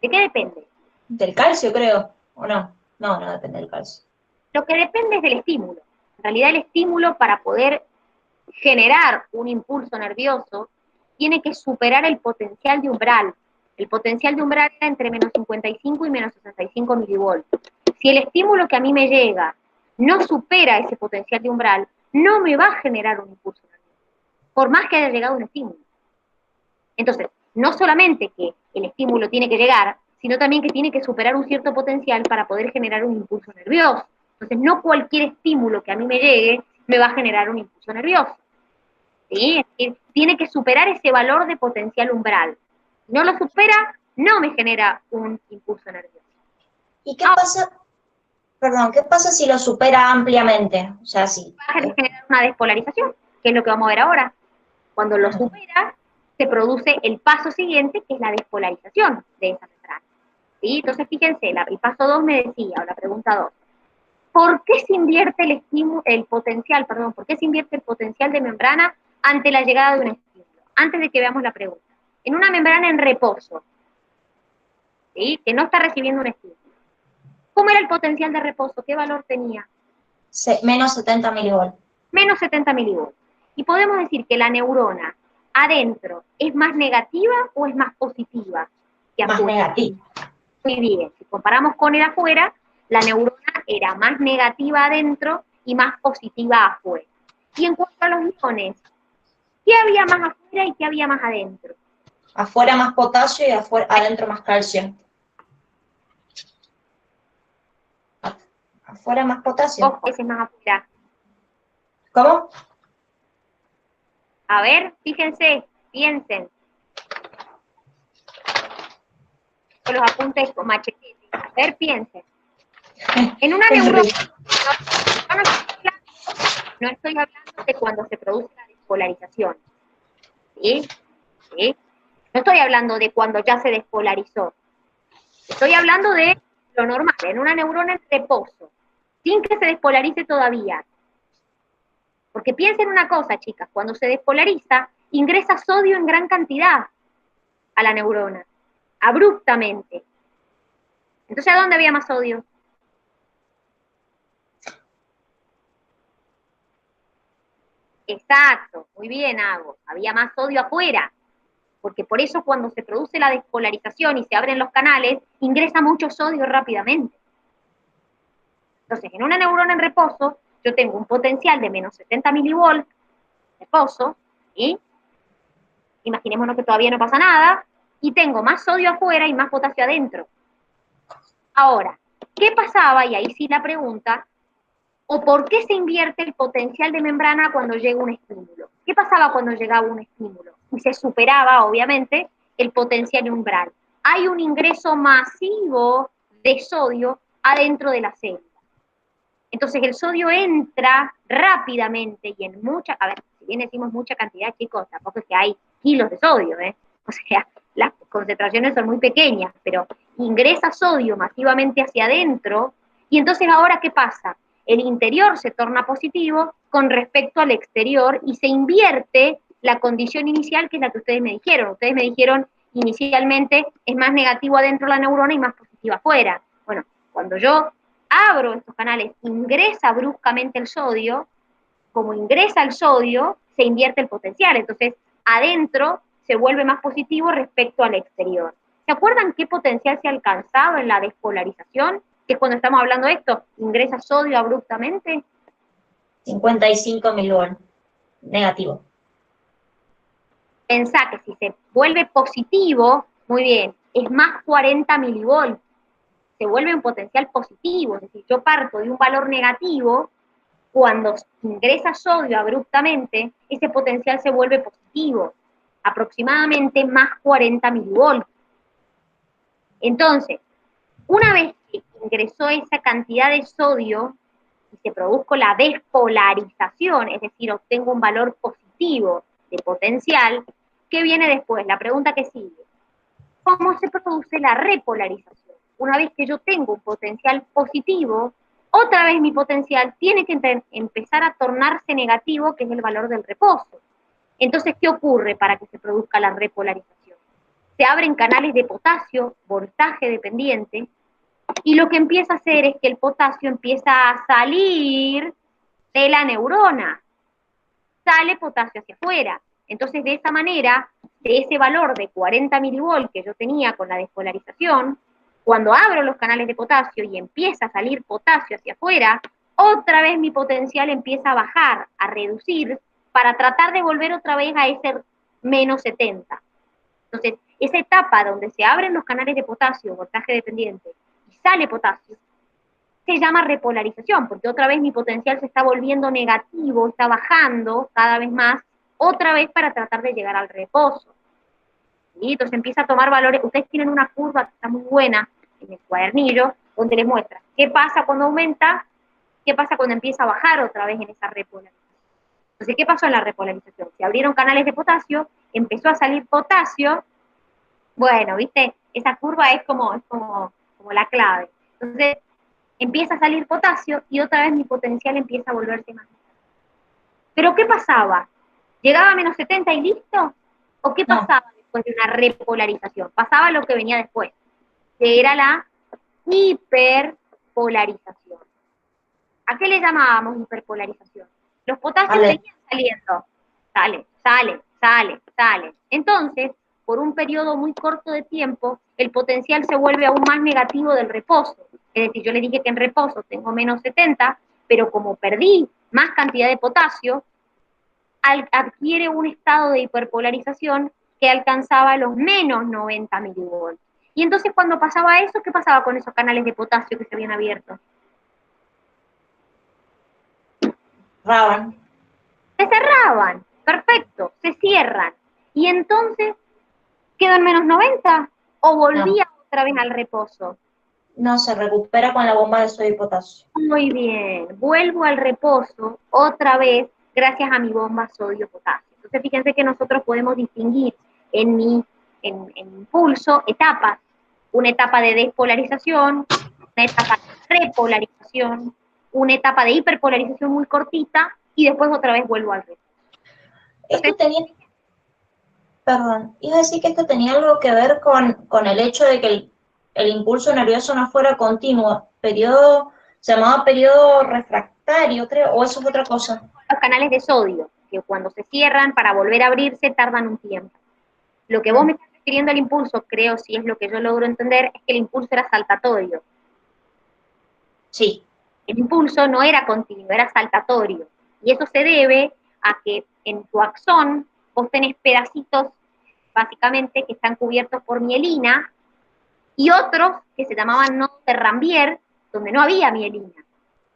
qué depende? del calcio, creo. ¿O no? No, no depende del calcio. Lo que depende es del estímulo. En realidad el estímulo para poder generar un impulso nervioso tiene que superar el potencial de umbral. El potencial de umbral está entre menos 55 y menos 65 milivoltios. Si el estímulo que a mí me llega no supera ese potencial de umbral, no me va a generar un impulso nervioso, por más que haya llegado un estímulo. Entonces, no solamente que el estímulo tiene que llegar, sino también que tiene que superar un cierto potencial para poder generar un impulso nervioso. Entonces, no cualquier estímulo que a mí me llegue me va a generar un impulso nervioso. ¿Sí? Es decir, tiene que superar ese valor de potencial umbral. Si no lo supera, no me genera un impulso nervioso. ¿Y qué pasa? Perdón, ¿qué pasa si lo supera ampliamente? O sea, si... Va a generar una despolarización, que es lo que vamos a ver ahora. Cuando lo supera, se produce el paso siguiente, que es la despolarización de esa membrana. ¿Sí? Entonces, fíjense, el paso 2 me decía, o la pregunta 2, ¿por qué se invierte ¿por qué se invierte el potencial de membrana ante la llegada de un estímulo? Antes de que veamos la pregunta. En una membrana en reposo, ¿sí? Que no está recibiendo un estímulo. ¿Cómo era el potencial de reposo? ¿Qué valor tenía? Menos 70 milivoltios. Menos 70 milivoltios. Y podemos decir que la neurona adentro es más negativa o es más positiva que afuera. Más negativa. Muy bien. Si comparamos con el afuera, la neurona era más negativa adentro y más positiva afuera. Y en cuanto a los iones, ¿qué había más afuera y qué había más adentro? Afuera más potasio y adentro más calcio. Afuera más potasio. Ojo, ese es más afuera. ¿Cómo? A ver, fíjense, piensen. Con los apuntes con machete. A ver, piensen. En una neurona, no estoy hablando de cuando se produce la despolarización. ¿Sí? ¿Sí? Estoy No estoy hablando de cuando ya se despolarizó. Estoy hablando de lo normal, en una neurona en reposo, sin que se despolarice todavía. Porque piensen una cosa, chicas, cuando se despolariza, ingresa sodio en gran cantidad a la neurona, abruptamente. Entonces, ¿a dónde había más sodio? Exacto, muy bien, Hago. Había más sodio afuera, porque por eso cuando se produce la despolarización y se abren los canales, ingresa mucho sodio rápidamente. Entonces, en una neurona en reposo, yo tengo un potencial de menos 70 milivolts, reposo, ¿sí? Imaginémonos que todavía no pasa nada, y tengo más sodio afuera y más potasio adentro. Ahora, ¿qué pasaba? Y ahí sí la pregunta, ¿o por qué se invierte el potencial de membrana cuando llega un estímulo? ¿Qué pasaba cuando llegaba un estímulo? Y se superaba, obviamente, el potencial umbral. Hay un ingreso masivo de sodio adentro de la célula. Entonces el sodio entra rápidamente y en mucha, a ver, si bien decimos mucha cantidad, chicos, tampoco es que hay kilos de sodio, ¿eh? O sea, las concentraciones son muy pequeñas, pero ingresa sodio masivamente hacia adentro y entonces ahora, ¿qué pasa? El interior se torna positivo con respecto al exterior y se invierte la condición inicial, que es la que ustedes me dijeron. Ustedes me dijeron inicialmente es más negativo adentro la neurona y más positiva afuera. Bueno, cuando yo abro estos canales, ingresa bruscamente el sodio, como ingresa el sodio, se invierte el potencial, entonces adentro se vuelve más positivo respecto al exterior. ¿Se acuerdan qué potencial se ha alcanzado en la despolarización? Que es cuando estamos hablando de esto, ingresa sodio abruptamente. 55 milivolts, negativo. Pensá que si se vuelve positivo, muy bien, es más 40 milivolts, se vuelve un potencial positivo, es decir, yo parto de un valor negativo, cuando ingresa sodio abruptamente, ese potencial se vuelve positivo, aproximadamente más 40 milivolts. Entonces, una vez que ingresó esa cantidad de sodio y se produjo la despolarización, es decir, obtengo un valor positivo de potencial, ¿qué viene después? La pregunta que sigue. ¿Cómo se produce la repolarización? Una vez que yo tengo un potencial positivo, otra vez mi potencial tiene que empezar a tornarse negativo, que es el valor del reposo. Entonces, ¿qué ocurre para que se produzca la repolarización? Se abren canales de potasio, voltaje dependiente, y lo que empieza a hacer es que el potasio empieza a salir de la neurona. Sale potasio hacia afuera. Entonces, de esa manera, de ese valor de 40 milivolts que yo tenía con la despolarización, cuando abro los canales de potasio y empieza a salir potasio hacia afuera, otra vez mi potencial empieza a bajar, a reducir, para tratar de volver otra vez a ese menos 70. Entonces, esa etapa donde se abren los canales de potasio, voltaje dependiente, y sale potasio, se llama repolarización, porque otra vez mi potencial se está volviendo negativo, está bajando cada vez más, otra vez para tratar de llegar al reposo. ¿Sí? Entonces empieza a tomar valores. Ustedes tienen una curva que está muy buena en el cuadernillo, donde les muestra qué pasa cuando aumenta, qué pasa cuando empieza a bajar otra vez en esa repolarización. Entonces, ¿qué pasó en la repolarización? Se abrieron canales de potasio, empezó a salir potasio. Bueno, ¿viste? Esa curva es como la clave. Entonces, empieza a salir potasio y otra vez mi potencial empieza a volverse más. ¿Pero qué pasaba? ¿Llegaba a menos 70 y listo? ¿O qué pasaba después de una repolarización? Pasaba lo que venía después, que era la hiperpolarización. ¿A qué le llamábamos hiperpolarización? Los potasios seguían saliendo. Salen. Entonces, por un periodo muy corto de tiempo, el potencial se vuelve aún más negativo del reposo. Es decir, yo le dije que en reposo tengo menos 70, pero como perdí más cantidad de potasio, adquiere un estado de hiperpolarización que alcanzaba los menos 90 milivolts. Y entonces cuando pasaba eso, ¿qué pasaba con esos canales de potasio que se habían abierto? Cerraban. Se cerraban, perfecto, se cierran. Y entonces, ¿quedó en menos 90? ¿O volvía otra vez al reposo? No, se recupera con la bomba de sodio y potasio. Muy bien, vuelvo al reposo otra vez gracias a mi bomba sodio-potasio. Entonces, fíjense que nosotros podemos distinguir en mi en impulso etapas. Una etapa de despolarización, una etapa de repolarización, una etapa de hiperpolarización muy cortita, y después otra vez vuelvo al reto. Esto tenía, perdón, iba a decir que esto tenía algo que ver con el hecho de que el impulso nervioso no fuera continuo, se llamaba periodo refractario, creo, o eso es otra cosa. Los canales de sodio, que cuando se cierran para volver a abrirse tardan un tiempo. Lo que vos me estás refiriendo al impulso, creo, si es lo que yo logro entender, es que el impulso era saltatorio. Sí. El impulso no era continuo, era saltatorio. Y eso se debe a que en tu axón vos tenés pedacitos, básicamente, que están cubiertos por mielina, y otros que se llamaban nodos de Rambier, donde no había mielina.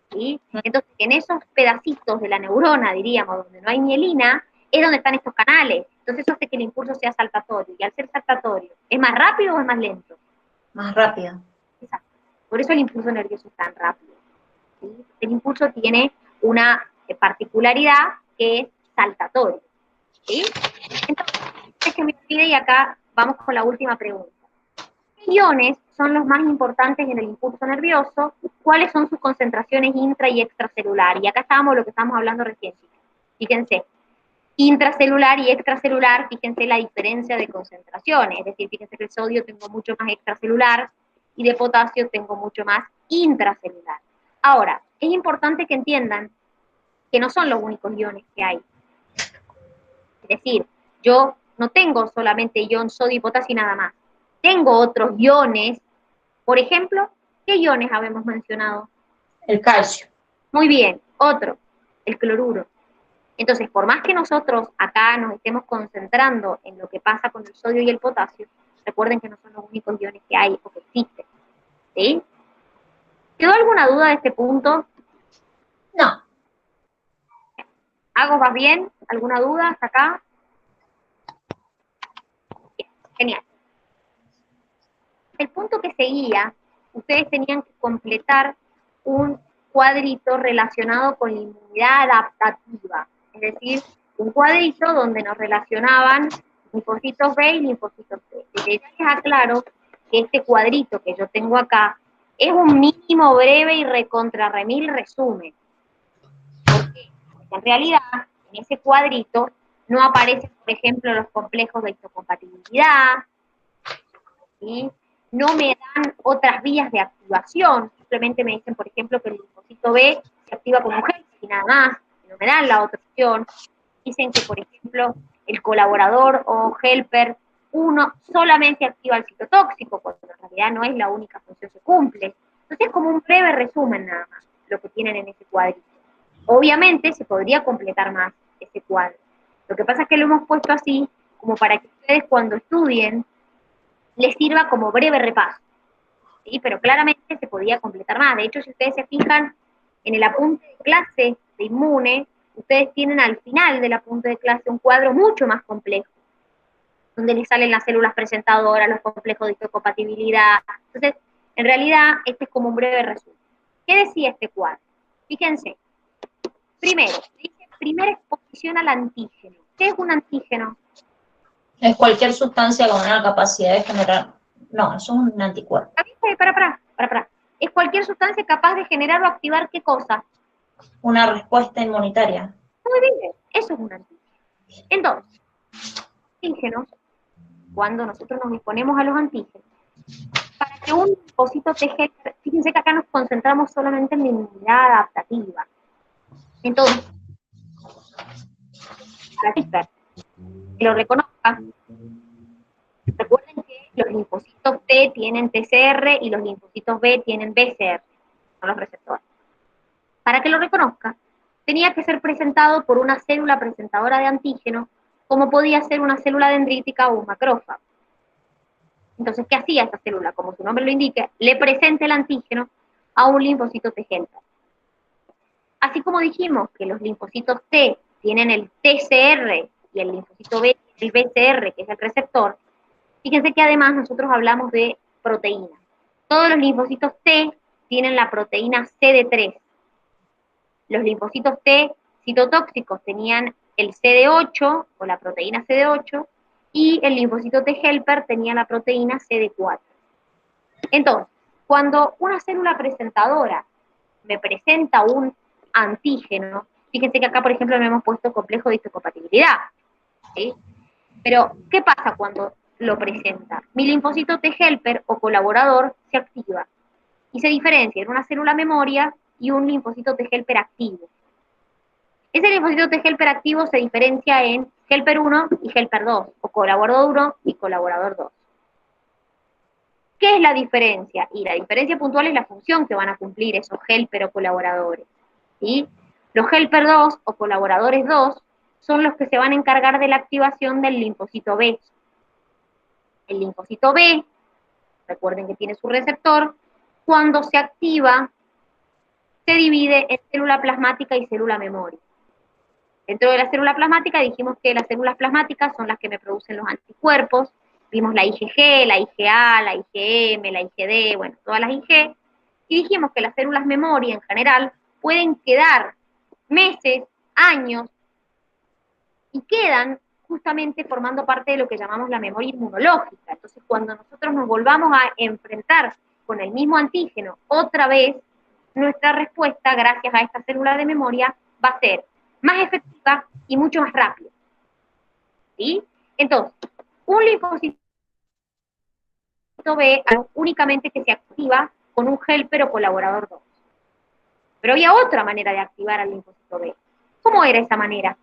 ¿Sí? Entonces, en esos pedacitos de la neurona, diríamos, donde no hay mielina, es donde están estos canales. Entonces, eso hace que el impulso sea saltatorio. Y al ser saltatorio, ¿es más rápido o es más lento? Más rápido. Exacto. Por eso el impulso nervioso es tan rápido. ¿Sí? El impulso tiene una particularidad que es saltatorio. ¿Sí? Entonces, que me olvide, y acá vamos con la última pregunta. ¿Qué iones son los más importantes en el impulso nervioso? ¿Cuáles son sus concentraciones intra y extracelular? Y acá estábamos lo que estábamos hablando recién. Fíjense, intracelular y extracelular, fíjense la diferencia de concentraciones. Es decir, fíjense que el sodio tengo mucho más extracelular y de potasio tengo mucho más intracelular. Ahora, es importante que entiendan que no son los únicos iones que hay. Es decir, yo no tengo solamente ion sodio y potasio y nada más. Tengo otros iones. Por ejemplo, ¿qué iones habíamos mencionado? El calcio. Muy bien, otro, el cloruro. Entonces, por más que nosotros acá nos estemos concentrando en lo que pasa con el sodio y el potasio, recuerden que no son los únicos iones que hay o que existen. ¿Sí? ¿Quedó alguna duda de este punto? No. ¿Hago más bien? ¿Alguna duda hasta acá? Bien, genial. El punto que seguía, ustedes tenían que completar un cuadrito relacionado con la inmunidad adaptativa, es decir, un cuadrito donde nos relacionaban linfocitos B y linfocitos T. Desde ya les aclaro que este cuadrito que yo tengo acá es un mínimo breve y recontrarremil resumen. ¿Por qué? Porque en realidad, en ese cuadrito no aparecen, por ejemplo, los complejos de histocompatibilidad, ¿sí? No me dan otras vías de activación, simplemente me dicen, por ejemplo, que el linfocito B se activa como helper y nada más, no me dan la otra opción. Dicen que, por ejemplo, el colaborador o helper 1 solamente activa el citotóxico, cuando en realidad no es la única función que cumple. Entonces es como un breve resumen nada más, lo que tienen en ese cuadrito. Obviamente se podría completar más ese cuadro. Lo que pasa es que lo hemos puesto así, como para que ustedes cuando estudien les sirva como breve repaso. ¿Sí? Pero claramente se podía completar más. De hecho, si ustedes se fijan en el apunte de clase de inmune, ustedes tienen al final del apunte de clase un cuadro mucho más complejo, donde les salen las células presentadoras, los complejos de histocompatibilidad. Entonces, en realidad, este es como un breve resumen. ¿Qué decía este cuadro? Fíjense, primero, dice primera exposición al antígeno. ¿Qué es un antígeno? Es cualquier sustancia con una capacidad de generar. No, eso es un anticuerpo. Para. Es cualquier sustancia capaz de generar o activar ¿qué cosa? Una respuesta inmunitaria. Muy bien, eso es un antígeno. Entonces, antígenos, cuando nosotros nos disponemos a los antígenos, para que un linfocito T, fíjense que acá nos concentramos solamente en la inmunidad adaptativa. Entonces, para que lo reconozcan, recuerden que los linfocitos T tienen TCR y los linfocitos B tienen BCR, son los receptores. Para que lo reconozca, tenía que ser presentado por una célula presentadora de antígeno, como podía ser una célula dendrítica o un macrófago. Entonces, ¿qué hacía esta célula? Como su nombre lo indica, le presenta el antígeno a un linfocito T helper. Así como dijimos que los linfocitos T tienen el TCR y el linfocito B el BCR, que es el receptor, fíjense que además nosotros hablamos de proteínas. Todos los linfocitos T tienen la proteína CD3. Los linfocitos T citotóxicos tenían el CD8 o la proteína CD8 y el linfocito T helper tenía la proteína CD4. Entonces, cuando una célula presentadora me presenta un antígeno, fíjense que acá, por ejemplo, no hemos puesto complejo de histocompatibilidad, ¿sí? Pero, ¿qué pasa cuando lo presenta? Mi linfocito T helper o colaborador se activa y se diferencia en una célula memoria y un linfocito T helper activo. Ese linfocito T helper activo se diferencia en helper 1 y helper 2, o colaborador 1 y colaborador 2. ¿Qué es la diferencia? Y la diferencia puntual es la función que van a cumplir esos helper o colaboradores, ¿sí? Los helper 2 o colaboradores 2 son los que se van a encargar de la activación del linfocito B. El linfocito B, recuerden que tiene su receptor, cuando se activa, se divide en célula plasmática y célula memoria. Dentro de la célula plasmática dijimos que las células plasmáticas son las que me producen los anticuerpos, vimos la IgG, la IgA, la IgM, la IgD, bueno, todas las IG, y dijimos que las células memoria en general pueden quedar meses, años, y quedan justamente formando parte de lo que llamamos la memoria inmunológica. Entonces, cuando nosotros nos volvamos a enfrentar con el mismo antígeno otra vez, nuestra respuesta, gracias a esta célula de memoria, va a ser más efectiva y mucho más rápida. ¿Sí? Entonces, un linfocito B únicamente que se activa con un helper o colaborador 2. Pero había otra manera de activar al linfocito B. ¿Cómo era esa manera?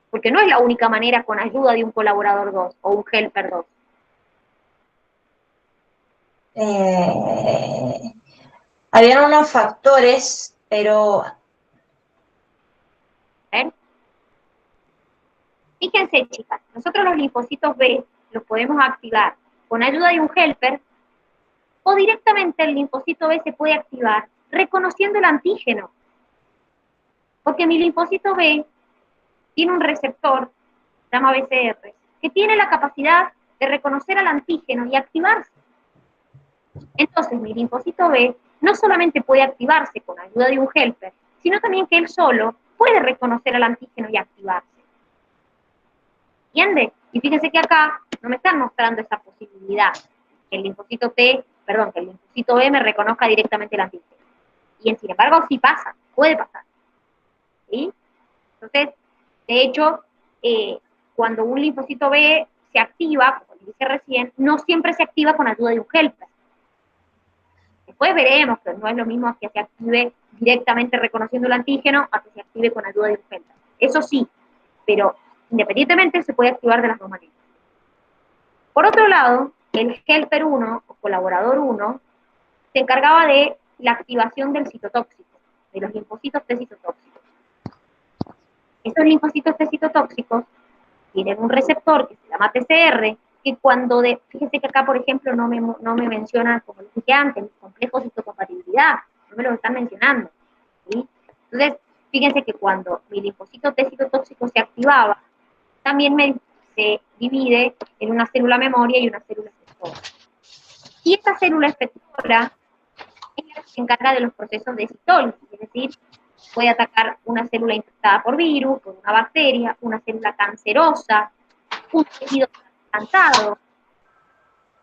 Porque no es la única manera con ayuda de un colaborador 2 o un helper 2. Habían unos factores, pero... ¿Ven? Fíjense, chicas, nosotros los linfocitos B los podemos activar con ayuda de un helper o directamente el linfocito B se puede activar reconociendo el antígeno. Porque mi linfocito B tiene un receptor, se llama BCR, que tiene la capacidad de reconocer al antígeno y activarse. Entonces, mi linfocito B no solamente puede activarse con ayuda de un helper, sino también que él solo puede reconocer al antígeno y activarse. ¿Entiende? Y fíjense que acá no me están mostrando esa posibilidad, que el linfocito que el linfocito B me reconozca directamente el antígeno. Y sin embargo, sí pasa, puede pasar. ¿Sí? Entonces, de hecho, cuando un linfocito B se activa, como dije recién, no siempre se activa con ayuda de un helper. Después veremos que no es lo mismo que se active directamente reconociendo el antígeno a que se active con ayuda de un helper. Eso sí, pero independientemente se puede activar de las dos maneras. Por otro lado, el helper 1 o colaborador 1 se encargaba de la activación del citotóxico, de los linfocitos T citotóxicos. Estos linfocitos T citotóxicos tienen un receptor que se llama TCR, que fíjense que acá, por ejemplo, no me mencionan, como les dije antes, los complejos de histocompatibilidad, no me los están mencionando, ¿sí? Entonces, fíjense que cuando mi linfocito T citotóxico se activaba, también se divide en una célula memoria y una célula efectora. Y esta célula efectora es la que se encarga de los procesos de citólisis, es decir, puede atacar una célula infectada por virus, por una bacteria, una célula cancerosa, un tejido trasplantado.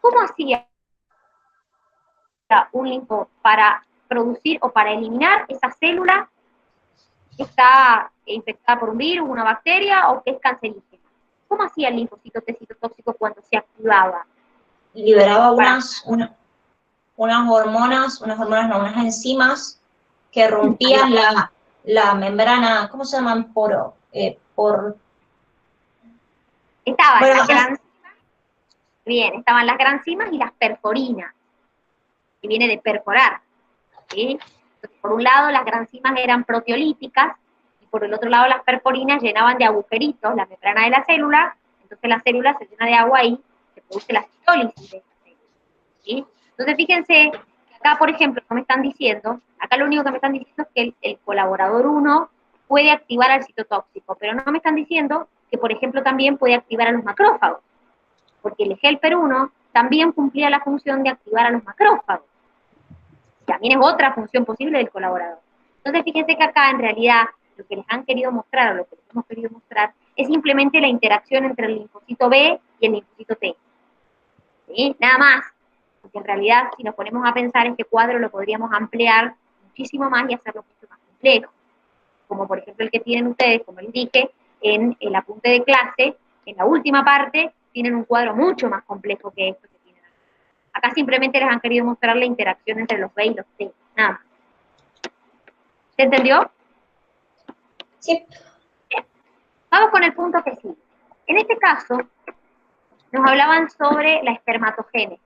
¿Cómo hacía un linfo para producir o para eliminar esa célula que está infectada por un virus, una bacteria o que es cancerígena? ¿Cómo hacía el linfocito T citotóxico cuando se activaba? Liberaba unas hormonas, unas enzimas que rompían la membrana, ¿cómo se llaman? Estaban las granzimas, bien, estaban las granzimas y las perforinas, que viene de perforar, ¿sí? Entonces, por un lado, las granzimas eran proteolíticas, y por el otro lado, las perforinas llenaban de agujeritos la membrana de la célula, entonces la célula se llena de agua y se produce la citólisis de esa célula, ¿sí? Entonces, fíjense que acá, por ejemplo, no me están diciendo, acá lo único que me están diciendo es que el colaborador 1 puede activar al citotóxico, pero no me están diciendo que, por ejemplo, también puede activar a los macrófagos, porque el helper 1 también cumplía la función de activar a los macrófagos. También es otra función posible del colaborador. Entonces, fíjense que acá, en realidad, lo que les han querido mostrar, o lo que les hemos querido mostrar, es simplemente la interacción entre el linfocito B y el linfocito T. ¿Sí? Nada más, porque en realidad si nos ponemos a pensar este cuadro lo podríamos ampliar muchísimo más y hacerlo mucho más complejo, como por ejemplo el que tienen ustedes, como les dije, en el apunte de clase, en la última parte, tienen un cuadro mucho más complejo que esto que tienen acá. Acá simplemente les han querido mostrar la interacción entre los B y los T, nada más. ¿Se entendió? Sí. Bien. Vamos con el punto que sigue. En este caso, nos hablaban sobre la espermatogénesis.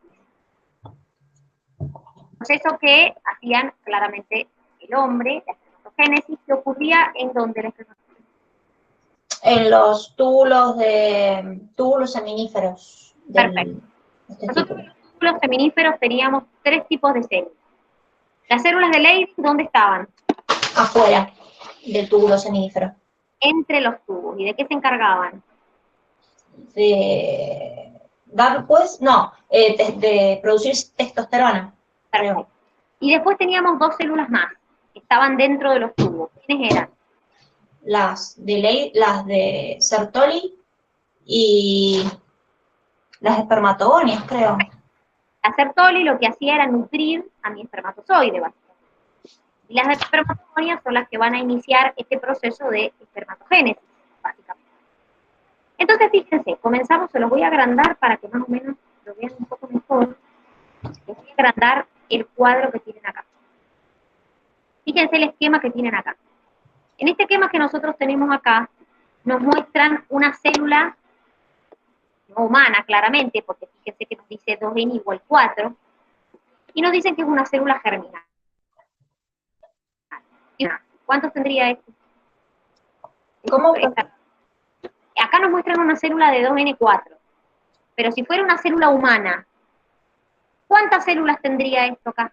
Proceso que hacían claramente el hombre, la espermatogénesis, que ocurría en donde la espermatogénesis. En los túbulos seminíferos Perfecto. del Nosotros en testículo. los túbulos seminíferos teníamos tres tipos de células. Las células de Leydig, ¿dónde estaban? Afuera del túbulo seminífero. Entre los tubos. ¿Y de qué se encargaban? De dar, pues, no, de producir testosterona. Perfecto. Creo. Y después teníamos dos células más, que estaban dentro de los tubos. ¿Quiénes eran? Las de Sertoli y las espermatogonias, creo. La Sertoli lo que hacía era nutrir a mi espermatozoide, básicamente. Y las espermatogonias son las que van a iniciar este proceso de espermatogénesis, básicamente. Entonces, fíjense, comenzamos, se los voy a agrandar para que más o menos lo vean un poco mejor. Les voy a agrandar el cuadro que tienen acá. Fíjense el esquema que tienen acá. En este esquema que nosotros tenemos acá, nos muestran una célula no humana, claramente, porque fíjense que nos dice 2n igual 4, y nos dicen que es una célula germinal. ¿Cuántos tendría esto? ¿Cómo? Acá nos muestran una célula de 2n4, pero si fuera una célula humana, ¿cuántas células tendría esto acá?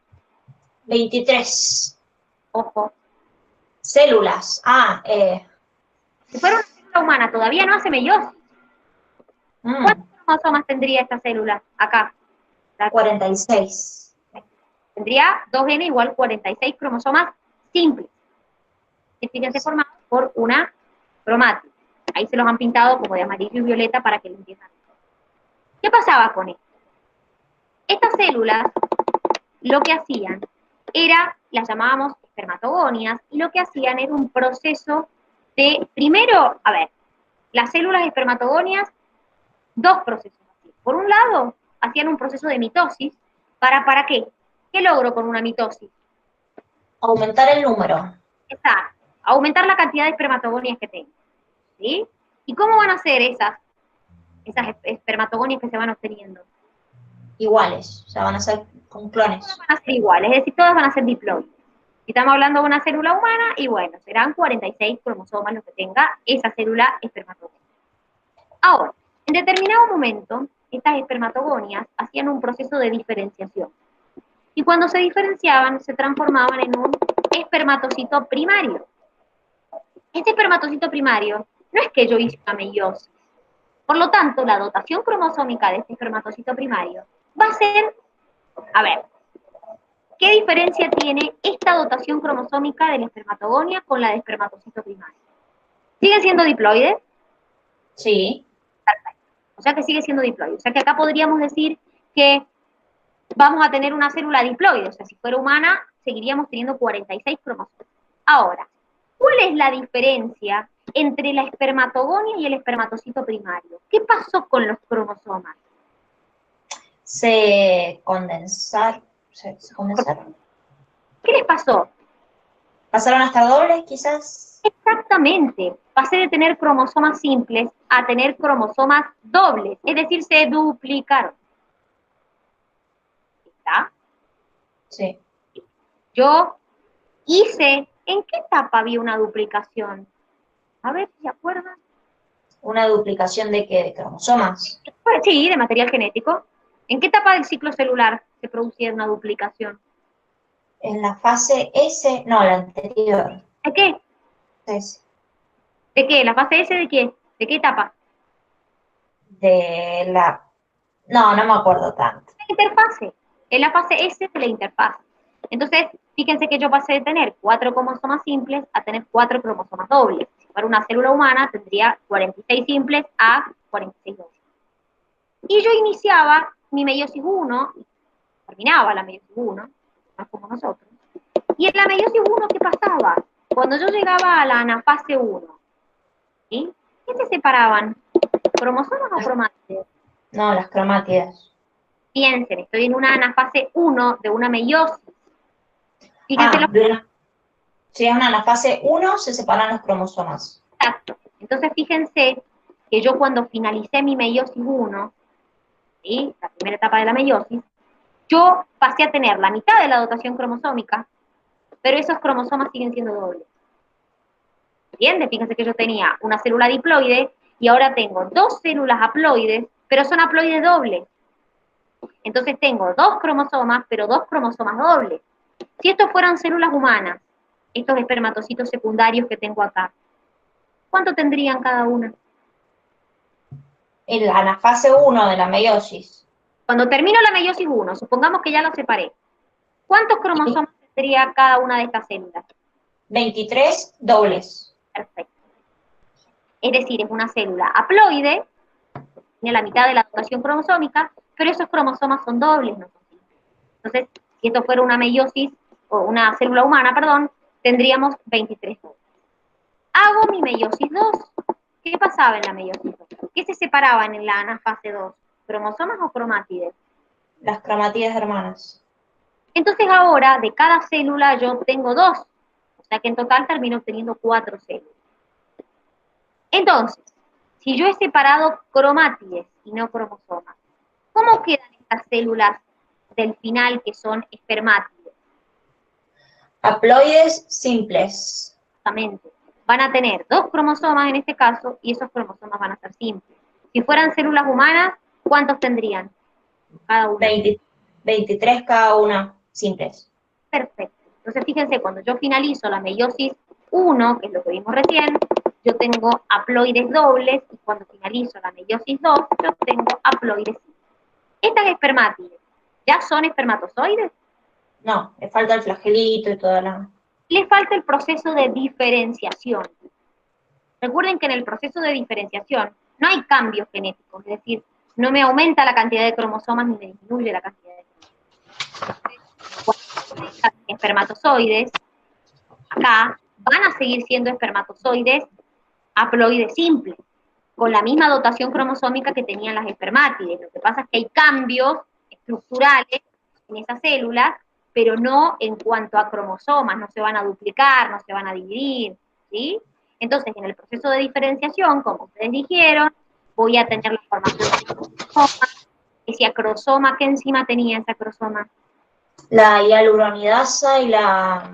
23 Ojo. células. Si fuera una célula humana, todavía no hace meiosis. ¿Cuántos cromosomas tendría esta célula acá? 46. Tendría 2n igual 46 cromosomas simples, que fíjense formados por una cromática. Ahí se los han pintado como de amarillo y violeta para que lo entiendan. ¿Qué pasaba con esto? Estas células lo que hacían era, las llamábamos espermatogonias, y lo que hacían era un proceso de, primero, a ver, las células espermatogonias, dos procesos. Por un lado, hacían un proceso de mitosis, ¿para qué? ¿Qué logro con una mitosis? Aumentar el número. Exacto, aumentar la cantidad de espermatogonias que tengo, ¿sí? ¿Y cómo van a ser esas espermatogonias que se van obteniendo? Iguales, o sea, van a ser con clones. Todas van a ser iguales, es decir, todas van a ser diploides. Si estamos hablando de una célula humana, y bueno, serán 46 cromosomas lo que tenga esa célula espermatogónica. Ahora, en determinado momento, estas espermatogonias hacían un proceso de diferenciación. Y cuando se diferenciaban, se transformaban en un espermatocito primario. Este espermatocito primario no es que yo hice una meiosis. Por lo tanto, la dotación cromosómica de este espermatocito primario va a ser, a ver, ¿qué diferencia tiene esta dotación cromosómica de la espermatogonia con la de espermatocito primario? ¿Sigue siendo diploide? Sí. Perfecto. O sea que sigue siendo diploide. O sea que acá podríamos decir que vamos a tener una célula diploide. O sea, si fuera humana, seguiríamos teniendo 46 cromosomas. Ahora, ¿cuál es la diferencia entre la espermatogonia y el espermatocito primario? ¿Qué pasó con los cromosomas? Se condensaron. ¿Qué les pasó? Pasaron a estar dobles, quizás. Exactamente. Pasé de tener cromosomas simples a tener cromosomas dobles, es decir, se duplicaron. ¿Está? Sí. Yo hice, ¿en qué etapa había una duplicación? A ver si se acuerdan. ¿Una duplicación de qué? ¿De cromosomas? Pues sí, de material genético. ¿En qué etapa del ciclo celular se producía una duplicación? En la fase S, no, la anterior. ¿De qué? S. ¿De qué? ¿La fase S de qué? ¿De qué etapa? De la... No, no me acuerdo tanto. La interfase. En la fase S de la interfase. Entonces, fíjense que yo pasé de tener 4 cromosomas simples a tener 4 cromosomas dobles. fuera una célula humana, tendría 46 simples a 46 dobles. Y yo iniciaba mi meiosis 1, terminaba la meiosis 1, más como nosotros. Y en la meiosis 1, ¿qué pasaba? Cuando yo llegaba a la anafase 1, ¿sí? ¿Qué se separaban? ¿Cromosomas o cromátides? No, las cromátidas. Piensen, estoy en una anafase 1 de una meiosis. Fíjense si es una anafase 1, se separan los cromosomas. Exacto. Entonces, fíjense que yo cuando finalicé mi meiosis 1, ¿sí? La primera etapa de la meiosis, yo pasé a tener la mitad de la dotación cromosómica, pero esos cromosomas siguen siendo dobles. ¿Entienden? Fíjense que yo tenía una célula diploide y ahora tengo 2 células haploides, pero son haploides dobles. Entonces tengo 2 cromosomas, pero 2 cromosomas dobles. Si estos fueran células humanas, estos espermatocitos secundarios que tengo acá, ¿cuánto tendrían cada una? En la anafase 1 de la meiosis. Cuando termino la meiosis 1, supongamos que ya los separé, ¿cuántos cromosomas tendría cada una de estas células? 23 dobles. Perfecto. Es decir, es una célula haploide, tiene la mitad de la dotación cromosómica, pero esos cromosomas son dobles, no son simples. Entonces, si esto fuera una meiosis, o una célula humana, perdón, tendríamos 23 dobles. Hago mi meiosis 2. ¿Qué pasaba en la meiosis 2? ¿Qué se separaban en la anafase 2? ¿Cromosomas o cromátides? Las cromátides hermanas. Entonces ahora, de cada célula yo obtengo 2. O sea que en total termino obteniendo 4 células. Entonces, si yo he separado cromátides y no cromosomas, ¿cómo quedan estas células del final que son espermátides? Haploides simples. Exactamente. Van a tener 2 cromosomas en este caso y esos cromosomas van a ser simples. Si fueran células humanas, ¿cuántos tendrían cada una? 23 cada una simples. Perfecto. Entonces, fíjense, cuando yo finalizo la meiosis 1, que es lo que vimos recién, yo tengo haploides dobles, y cuando finalizo la meiosis 2, yo tengo haploides simples. Estas espermátides, ¿ya son espermatozoides? No, le falta el flagelito y toda la... Les falta el proceso de diferenciación. Recuerden que en el proceso de diferenciación no hay cambios genéticos, es decir, no me aumenta la cantidad de cromosomas ni me disminuye la cantidad de cromosomas. Cuando tengan espermatozoides, acá van a seguir siendo espermatozoides haploides simples, con la misma dotación cromosómica que tenían las espermátides. Lo que pasa es que hay cambios estructurales en esas células, pero no en cuanto a cromosomas, no se van a duplicar, no se van a dividir, ¿sí? Entonces, en el proceso de diferenciación, como ustedes dijeron, voy a tener la formación de cromosoma. Ese acrosoma, ¿qué enzima tenía ese acrosoma? La hialuronidasa y la...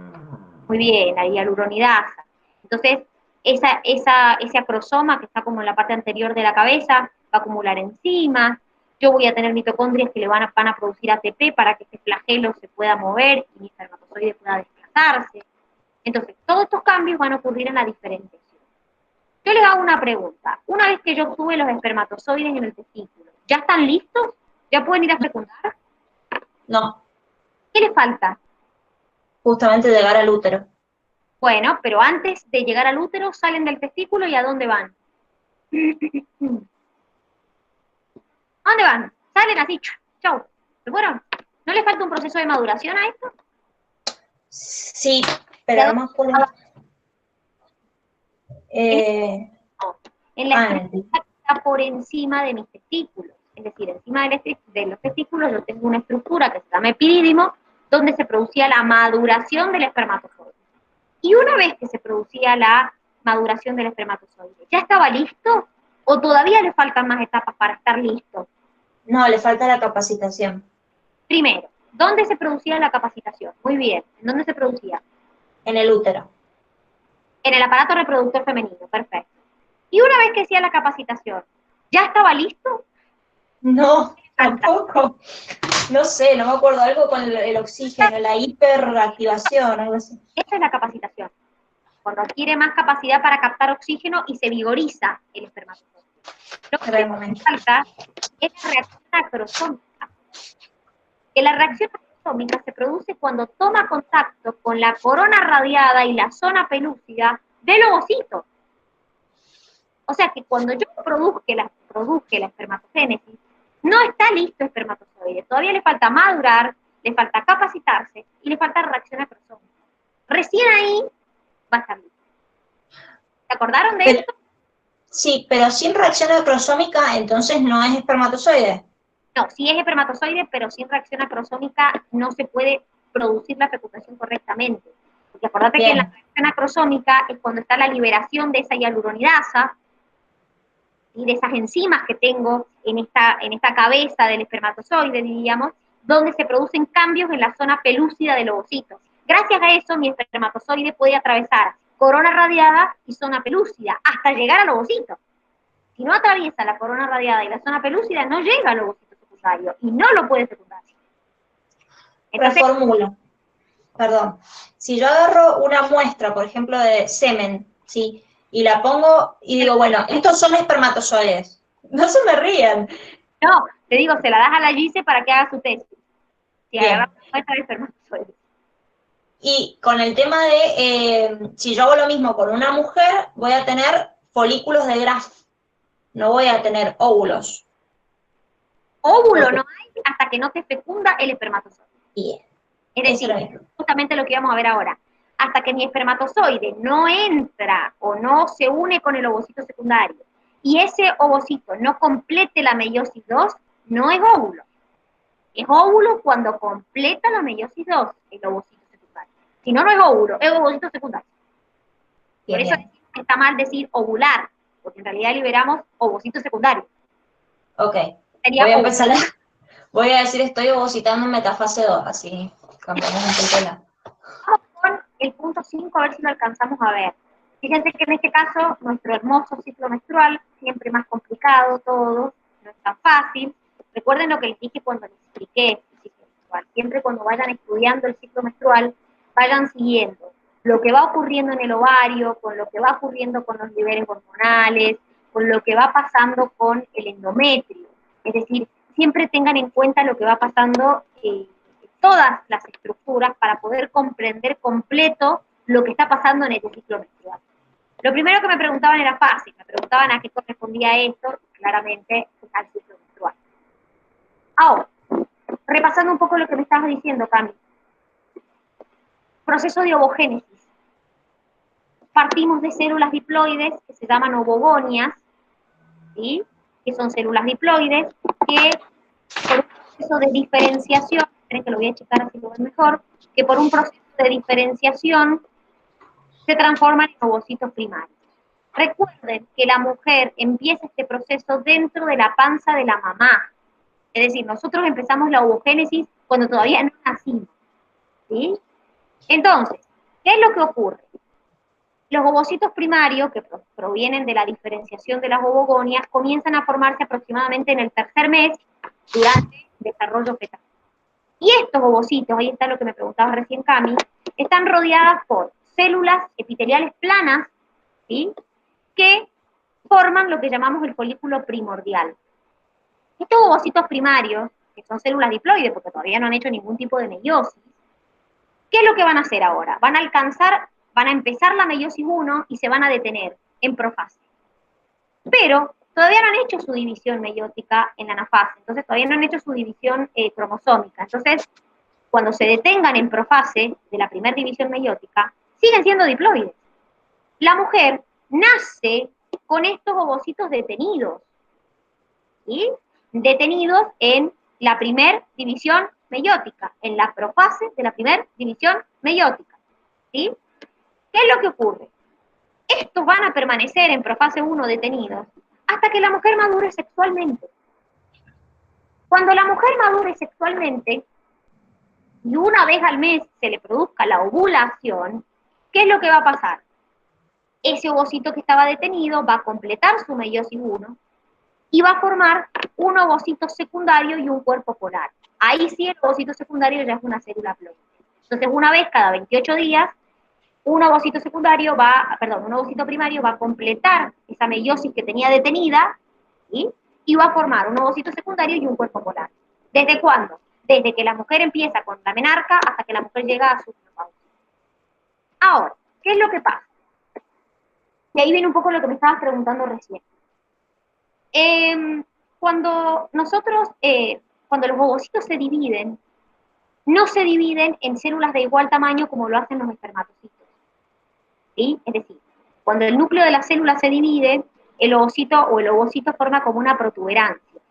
Muy bien, la hialuronidasa. Entonces, ese acrosoma que está como en la parte anterior de la cabeza va a acumular enzimas. Yo voy a tener mitocondrias que van a producir ATP para que ese flagelo se pueda mover y mi espermatozoide pueda desplazarse. Entonces, todos estos cambios van a ocurrir en la diferenciación. Yo les hago una pregunta. Una vez que yo obtuve los espermatozoides en el testículo, ¿ya están listos? ¿Ya pueden ir a fecundar? No, ¿Qué les falta? justamente llegar al útero. Bueno, pero antes de llegar al útero salen del testículo y ¿a dónde van? ¿A dónde van? Salen así, chau. ¿Se fueron? ¿No les falta un proceso de maduración a esto? Sí, pero no me acuerdo. En la estructura que está por encima de mis testículos. Es decir, encima de los testículos yo tengo una estructura que se llama epidídimo, donde se producía la maduración del espermatozoide. Y una vez que se producía la maduración del espermatozoide, ¿ya estaba listo? ¿O todavía le faltan más etapas para estar listo? No, le falta la capacitación. Primero, ¿dónde se producía la capacitación? Muy bien, ¿en dónde se producía? En el útero. En el aparato reproductor femenino, perfecto. Y una vez que hacía la capacitación, ¿ya estaba listo? No, tampoco. No sé, no me acuerdo, algo con el oxígeno, la hiperactivación, algo así. Esa es la capacitación. Cuando adquiere más capacidad para captar oxígeno y se vigoriza el espermatozoide. Lo que falta es la reacción acrosómica. Que la reacción acrosómica se produce cuando toma contacto con la corona radiada y la zona pelúcida del ovocito. O sea que cuando yo produzca la espermatogénesis, no está listo el espermatozoide. Todavía le falta madurar, le falta capacitarse y le falta reaccionar cromosómica. Recién ahí va a estar listo. ¿Se acordaron de esto? Sí, pero sin reacción acrosómica, entonces no es espermatozoide. No, sí es espermatozoide, pero sin reacción acrosómica no se puede producir la fecundación correctamente. Porque acordate que en la reacción acrosómica es cuando está la liberación de esa hialuronidasa y de esas enzimas que tengo en esta cabeza del espermatozoide, diríamos, donde se producen cambios en la zona pelúcida del ovocito. Gracias a eso, mi espermatozoide puede atravesar corona radiada y zona pelúcida hasta llegar al ovocito. Si no atraviesa la corona radiada y la zona pelúcida, no llega al ovocito secundario y no lo puede fecundar. Entonces, reformulo. Perdón. Si yo agarro una muestra, por ejemplo, de semen, ¿sí? Y la pongo y digo, bueno, estos son espermatozoides. No se me rían. no, te digo, se la das a la Gise para que haga su tesis. Si Bien. agarramos muestra de espermatozoides. Y con el tema de, si yo hago lo mismo con una mujer, voy a tener folículos de Graf. No voy a tener óvulos. Óvulo no hay hasta que no se fecunda el espermatozoide. Bien. Es decir, justamente lo que vamos a ver ahora. Hasta que mi espermatozoide no entra o no se une con el ovocito secundario y ese ovocito no complete la meiosis 2, no es óvulo. Es óvulo cuando completa la meiosis 2, el ovocito secundario. Si no, no es óvulo, es ovocito secundario. Por eso está mal decir ovular, porque en realidad liberamos ovocito secundario. Ok. Sería voy a empezar voy a decir estoy ovocitando en metafase 2, así cambiamos un poco la... Vamos con el punto 5, a ver si lo alcanzamos a ver. Fíjense que en este caso, nuestro hermoso ciclo menstrual, siempre más complicado todo, no es tan fácil. Recuerden lo que les dije cuando les expliqué el ciclo menstrual. Siempre cuando vayan estudiando el ciclo menstrual, vayan siguiendo lo que va ocurriendo en el ovario, con lo que va ocurriendo con los niveles hormonales, con lo que va pasando con el endometrio. Es decir, siempre tengan en cuenta lo que va pasando todas las estructuras para poder comprender completo lo que está pasando en este ciclo menstrual. Lo primero que me preguntaban era fácil, me preguntaban a qué correspondía esto, claramente al ciclo menstrual. Ahora, repasando un poco lo que me estabas diciendo, Cami. Proceso de ovogénesis. Partimos de células diploides que se llaman ovogonias, ¿sí? Que son células diploides que por un proceso de diferenciación, creen que lo voy a checar así lo ven mejor, que por un proceso de diferenciación se transforman en ovocitos primarios. Recuerden que la mujer empieza este proceso dentro de la panza de la mamá. Es decir, nosotros empezamos la ovogénesis cuando todavía no nacimos. ¿Sí? Entonces, ¿qué es lo que ocurre? Los ovocitos primarios, que provienen de la diferenciación de las ovogonias, comienzan a formarse aproximadamente en el tercer mes durante el desarrollo fetal. Y estos ovocitos, ahí está lo que me preguntaba recién Cami, están rodeadas por células epiteliales planas, ¿sí? Que forman lo que llamamos el folículo primordial. Estos ovocitos primarios, que son células diploides, porque todavía no han hecho ningún tipo de meiosis, ¿qué es lo que van a hacer ahora? Van a empezar la meiosis 1 y se van a detener en profase. Pero todavía no han hecho su división meiótica en la anafase, entonces todavía no han hecho su división cromosómica. Entonces, cuando se detengan en profase de la primera división meiótica, siguen siendo diploides. La mujer nace con estos ovocitos detenidos, ¿sí? Detenidos en la primera división meiótica, en la profase de la primera división meiótica, ¿sí? ¿Qué es lo que ocurre? Estos van a permanecer en profase 1 detenidos hasta que la mujer madure sexualmente. Cuando la mujer madure sexualmente, y una vez al mes se le produzca la ovulación, ¿qué es lo que va a pasar? Ese ovocito que estaba detenido va a completar su meiosis 1 y va a formar un ovocito secundario y un cuerpo polar. Ahí sí el ovocito secundario ya es una célula ploide. Entonces, una vez cada 28 días, un ovocito primario va a completar esa meiosis que tenía detenida, ¿sí? Y va a formar un ovocito secundario y un cuerpo polar. ¿Desde cuándo? Desde que la mujer empieza con la menarca hasta que la mujer llega a su menopausia. Ahora, ¿qué es lo que pasa? Y ahí viene un poco lo que me estabas preguntando recién. Cuando nosotros, cuando los ovocitos se dividen, no se dividen en células de igual tamaño como lo hacen los espermatocitos. ¿Sí? Es decir, cuando el núcleo de la célula se divide, el ovocito forma como una protuberancia.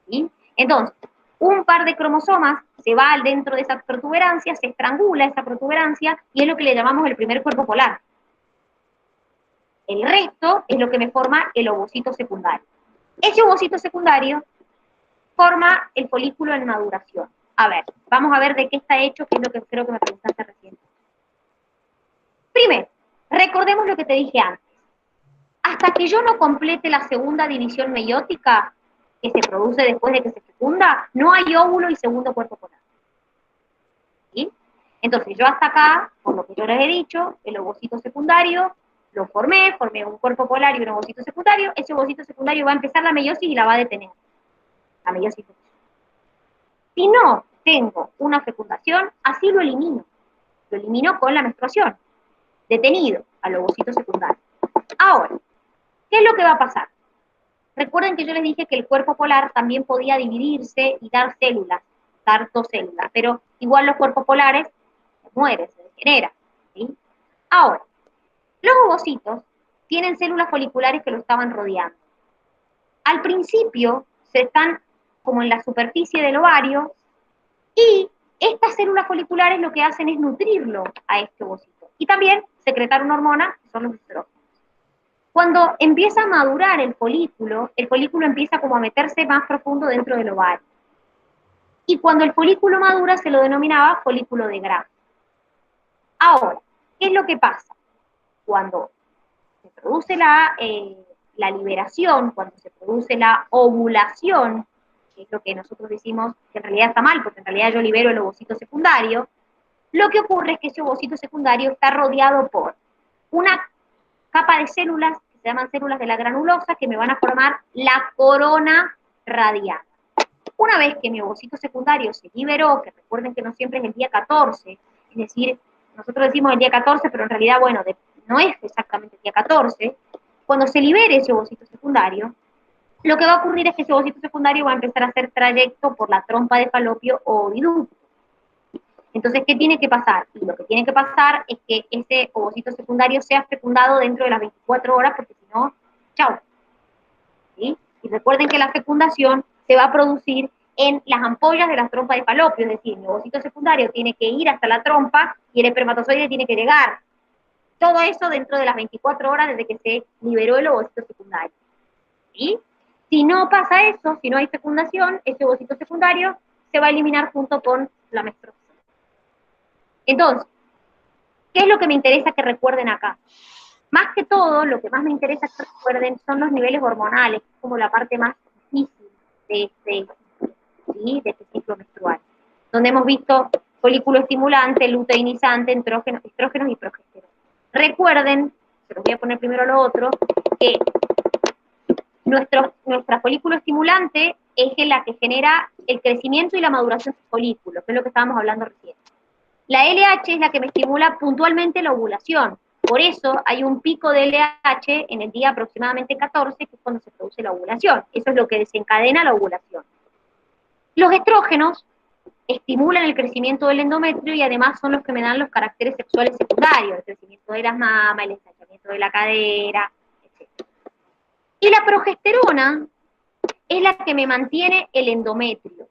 ¿Sí? Entonces, un par de cromosomas se va dentro de esa protuberancia, se estrangula esa protuberancia y es lo que le llamamos el primer cuerpo polar. El resto es lo que me forma el ovocito secundario. Ese ovocito secundario forma el folículo en maduración. A ver, vamos a ver de qué está hecho, que es lo que creo que me preguntaste recién. Primero, recordemos lo que te dije antes. Hasta que yo no complete la segunda división meiótica, que se produce después de que se fecunda, no hay óvulo y segundo cuerpo polar. ¿Sí? Entonces, yo hasta acá, por lo que yo les he dicho, el ovocito secundario lo formé un cuerpo polar y un ovocito secundario, ese ovocito secundario va a empezar la meiosis y la va a detener. La meiosis. Si no tengo una fecundación, así lo elimino. Lo elimino con la menstruación. Detenido al ovocito secundario. Ahora, ¿qué es lo que va a pasar? Recuerden que yo les dije que el cuerpo polar también podía dividirse y dar células, dar dos células, pero igual los cuerpos polares se mueren, se degeneran. ¿Sí? Ahora, los ovocitos tienen células foliculares que lo estaban rodeando. Al principio se están como en la superficie del ovario y estas células foliculares lo que hacen es nutrirlo a este ovocito. Y también secretar una hormona, que son los estrógenos. Cuando empieza a madurar el folículo empieza como a meterse más profundo dentro del ovario. Y cuando el folículo madura se lo denominaba folículo de Gram. Ahora, ¿qué es lo que pasa? Cuando se produce la liberación, cuando se produce la ovulación, que es lo que nosotros decimos que en realidad está mal, porque en realidad yo libero el ovocito secundario, lo que ocurre es que ese ovocito secundario está rodeado por una capa de células que se llaman células de la granulosa que me van a formar la corona radiata. Una vez que mi ovocito secundario se liberó, que recuerden que no siempre es el día 14, es decir, nosotros decimos el día 14, pero en realidad, bueno, no es exactamente el día 14, cuando se libere ese ovocito secundario, lo que va a ocurrir es que ese ovocito secundario va a empezar a hacer trayecto por la trompa de falopio o oviducto. Entonces, ¿qué tiene que pasar? Y lo que tiene que pasar es que ese ovocito secundario sea fecundado dentro de las 24 horas, porque si no, chao. ¿Sí? Y recuerden que la fecundación se va a producir en las ampollas de las trompas de falopio, es decir, mi ovocito secundario tiene que ir hasta la trompa y el espermatozoide tiene que llegar. Todo eso dentro de las 24 horas desde que se liberó el ovocito secundario. ¿Sí? Si no pasa eso, si no hay fecundación, ese ovocito secundario se va a eliminar junto con la menstruación. Entonces, ¿qué es lo que me interesa que recuerden acá? Más que todo, lo que más me interesa que recuerden son los niveles hormonales, como la parte más difícil de este ciclo menstrual, donde hemos visto folículo estimulante, luteinizante, estrógenos y progesterona. Recuerden, se los voy a poner primero lo otro, que nuestra folículo estimulante es la que genera el crecimiento y la maduración del folículo, que es lo que estábamos hablando recién. La LH es la que me estimula puntualmente la ovulación. Por eso hay un pico de LH en el día aproximadamente 14, que es cuando se produce la ovulación. Eso es lo que desencadena la ovulación. Los estrógenos estimulan el crecimiento del endometrio y además son los que me dan los caracteres sexuales secundarios, el crecimiento de las mamas, el ensanchamiento de la cadera, etc. Y la progesterona es la que me mantiene el endometrio,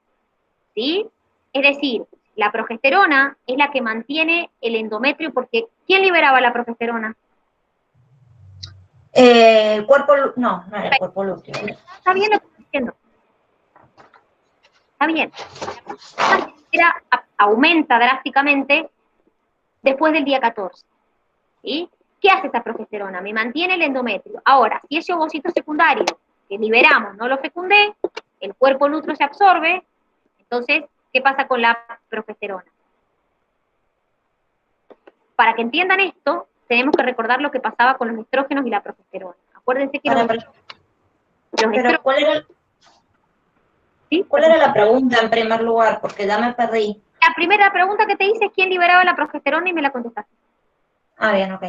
¿sí? Es decir, la progesterona es la que mantiene el endometrio, porque ¿quién liberaba la progesterona? El cuerpo, no era el cuerpo lúteo. Está bien lo que estoy diciendo. Está bien. La progesterona aumenta drásticamente después del día 14. ¿Sí? ¿Qué hace esta progesterona? Me mantiene el endometrio. Ahora, si ese ovocito secundario que liberamos no lo fecundé, el cuerpo lúteo se absorbe, entonces, ¿qué pasa con la progesterona? Para que entiendan esto, tenemos que recordar lo que pasaba con los estrógenos y la progesterona. Acuérdense que pero ¿cuál era la pregunta en primer lugar? Porque ya me perdí. La primera pregunta que te hice es quién liberaba la progesterona y me la contestaste. Ah, bien, ok.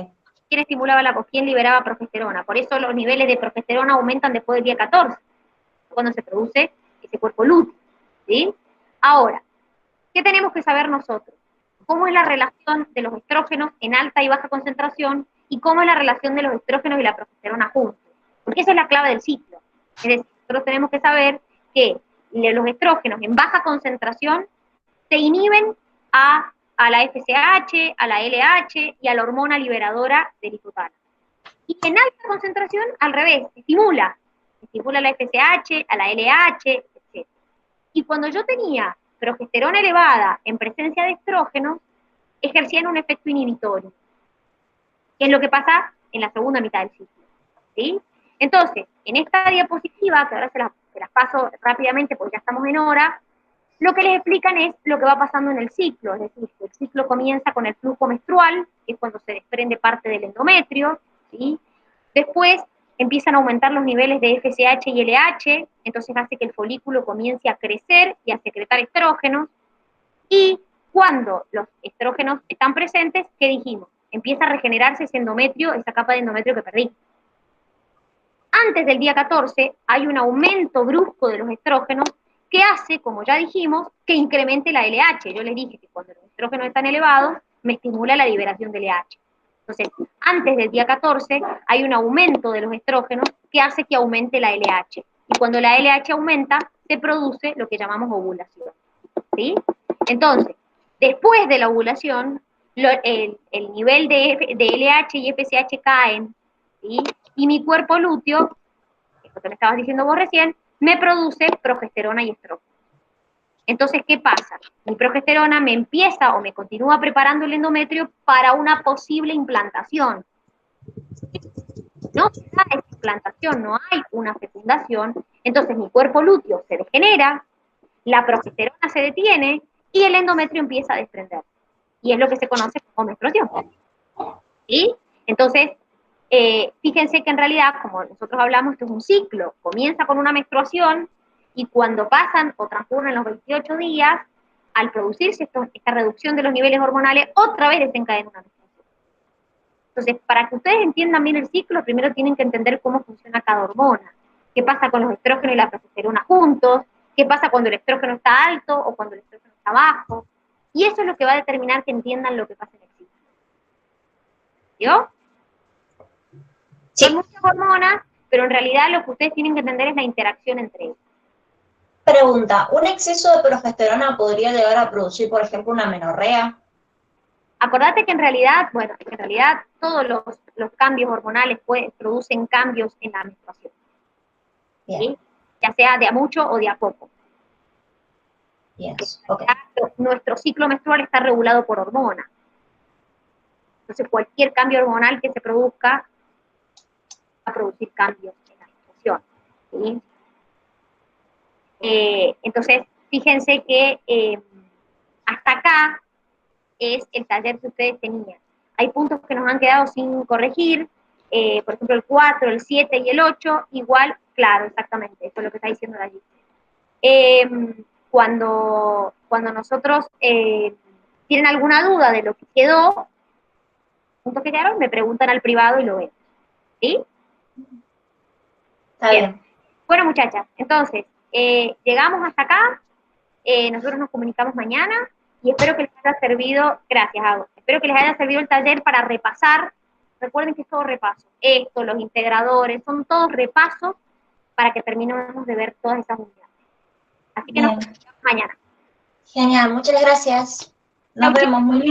¿quién estimulaba o quién liberaba progesterona? Por eso los niveles de progesterona aumentan después del día 14, cuando se produce ese cuerpo lúteo, ¿sí? Ahora, ¿qué tenemos que saber nosotros? ¿Cómo es la relación de los estrógenos en alta y baja concentración y cómo es la relación de los estrógenos y la progesterona juntos? Porque esa es la clave del ciclo. Es decir, nosotros tenemos que saber que los estrógenos en baja concentración se inhiben a la FSH, a la LH y a la hormona liberadora del hipotálamo. Y en alta concentración, al revés, estimula a la FSH, a la LH, etc. Y cuando yo tenía progesterona elevada en presencia de estrógenos, ejercían un efecto inhibitorio, que es lo que pasa en la segunda mitad del ciclo, ¿sí? Entonces, en esta diapositiva, que ahora se las paso rápidamente porque ya estamos en hora, lo que les explican es lo que va pasando en el ciclo, es decir, el ciclo comienza con el flujo menstrual, que es cuando se desprende parte del endometrio, ¿sí? Después empiezan a aumentar los niveles de FSH y LH, entonces hace que el folículo comience a crecer y a secretar estrógenos, y cuando los estrógenos están presentes, ¿qué dijimos? Empieza a regenerarse ese endometrio, esa capa de endometrio que perdí. Antes del día 14 hay un aumento brusco de los estrógenos que hace, como ya dijimos, que incremente la LH. Yo les dije que cuando los estrógenos están elevados, me estimula la liberación de LH. Entonces, antes del día 14 hay un aumento de los estrógenos que hace que aumente la LH. Y cuando la LH aumenta, se produce lo que llamamos ovulación, ¿sí? Entonces, después de la ovulación, el nivel de LH y FSH caen, ¿sí? Y mi cuerpo lúteo, que es lo que me estabas diciendo vos recién, me produce progesterona y estrógeno. Entonces, ¿qué pasa? Mi progesterona me empieza o me continúa preparando el endometrio para una posible implantación. No se da esa implantación, no hay una fecundación, entonces mi cuerpo lúteo se degenera, la progesterona se detiene y el endometrio empieza a desprender. Y es lo que se conoce como menstruación. ¿Sí? Entonces, fíjense que en realidad, como nosotros hablamos, esto es un ciclo. Comienza con una menstruación y cuando pasan o transcurren los 28 días, al producirse esta reducción de los niveles hormonales, otra vez desencadena una menstruación. Entonces, para que ustedes entiendan bien el ciclo, primero tienen que entender cómo funciona cada hormona. ¿Qué pasa con los estrógenos y la progesterona juntos? ¿Qué pasa cuando el estrógeno está alto o cuando el estrógeno está bajo? Y eso es lo que va a determinar que entiendan lo que pasa en el ciclo. ¿Yo? Sí. Son muchas hormonas, pero en realidad lo que ustedes tienen que entender es la interacción entre ellas. Pregunta, ¿un exceso de progesterona podría llegar a producir, por ejemplo, una menorrea? Acordate que en realidad todos los cambios hormonales producen cambios en la menstruación. ¿Sí? Ya sea de a mucho o de a poco. Yes. Okay. Nuestro ciclo menstrual está regulado por hormonas. Entonces, cualquier cambio hormonal que se produzca va a producir cambios en la menstruación. ¿Sí? Entonces, fíjense que hasta acá es el taller que ustedes tenían. Hay puntos que nos han quedado sin corregir, por ejemplo, el 4, el 7 y el 8, igual, claro, exactamente, eso es lo que está diciendo allí. Cuando nosotros tienen alguna duda de lo que quedó, puntos que quedaron, me preguntan al privado y lo ven. ¿Sí? Está bien. Bueno, muchachas, entonces, llegamos hasta acá, nosotros nos comunicamos mañana y espero que les haya servido, gracias, Agus, espero que les haya servido el taller para repasar, recuerden que es todo repaso, esto, los integradores, son todos repasos para que terminemos de ver todas esas unidades. Así que nos vemos mañana. Genial, muchas gracias. Nos vemos, muy bien.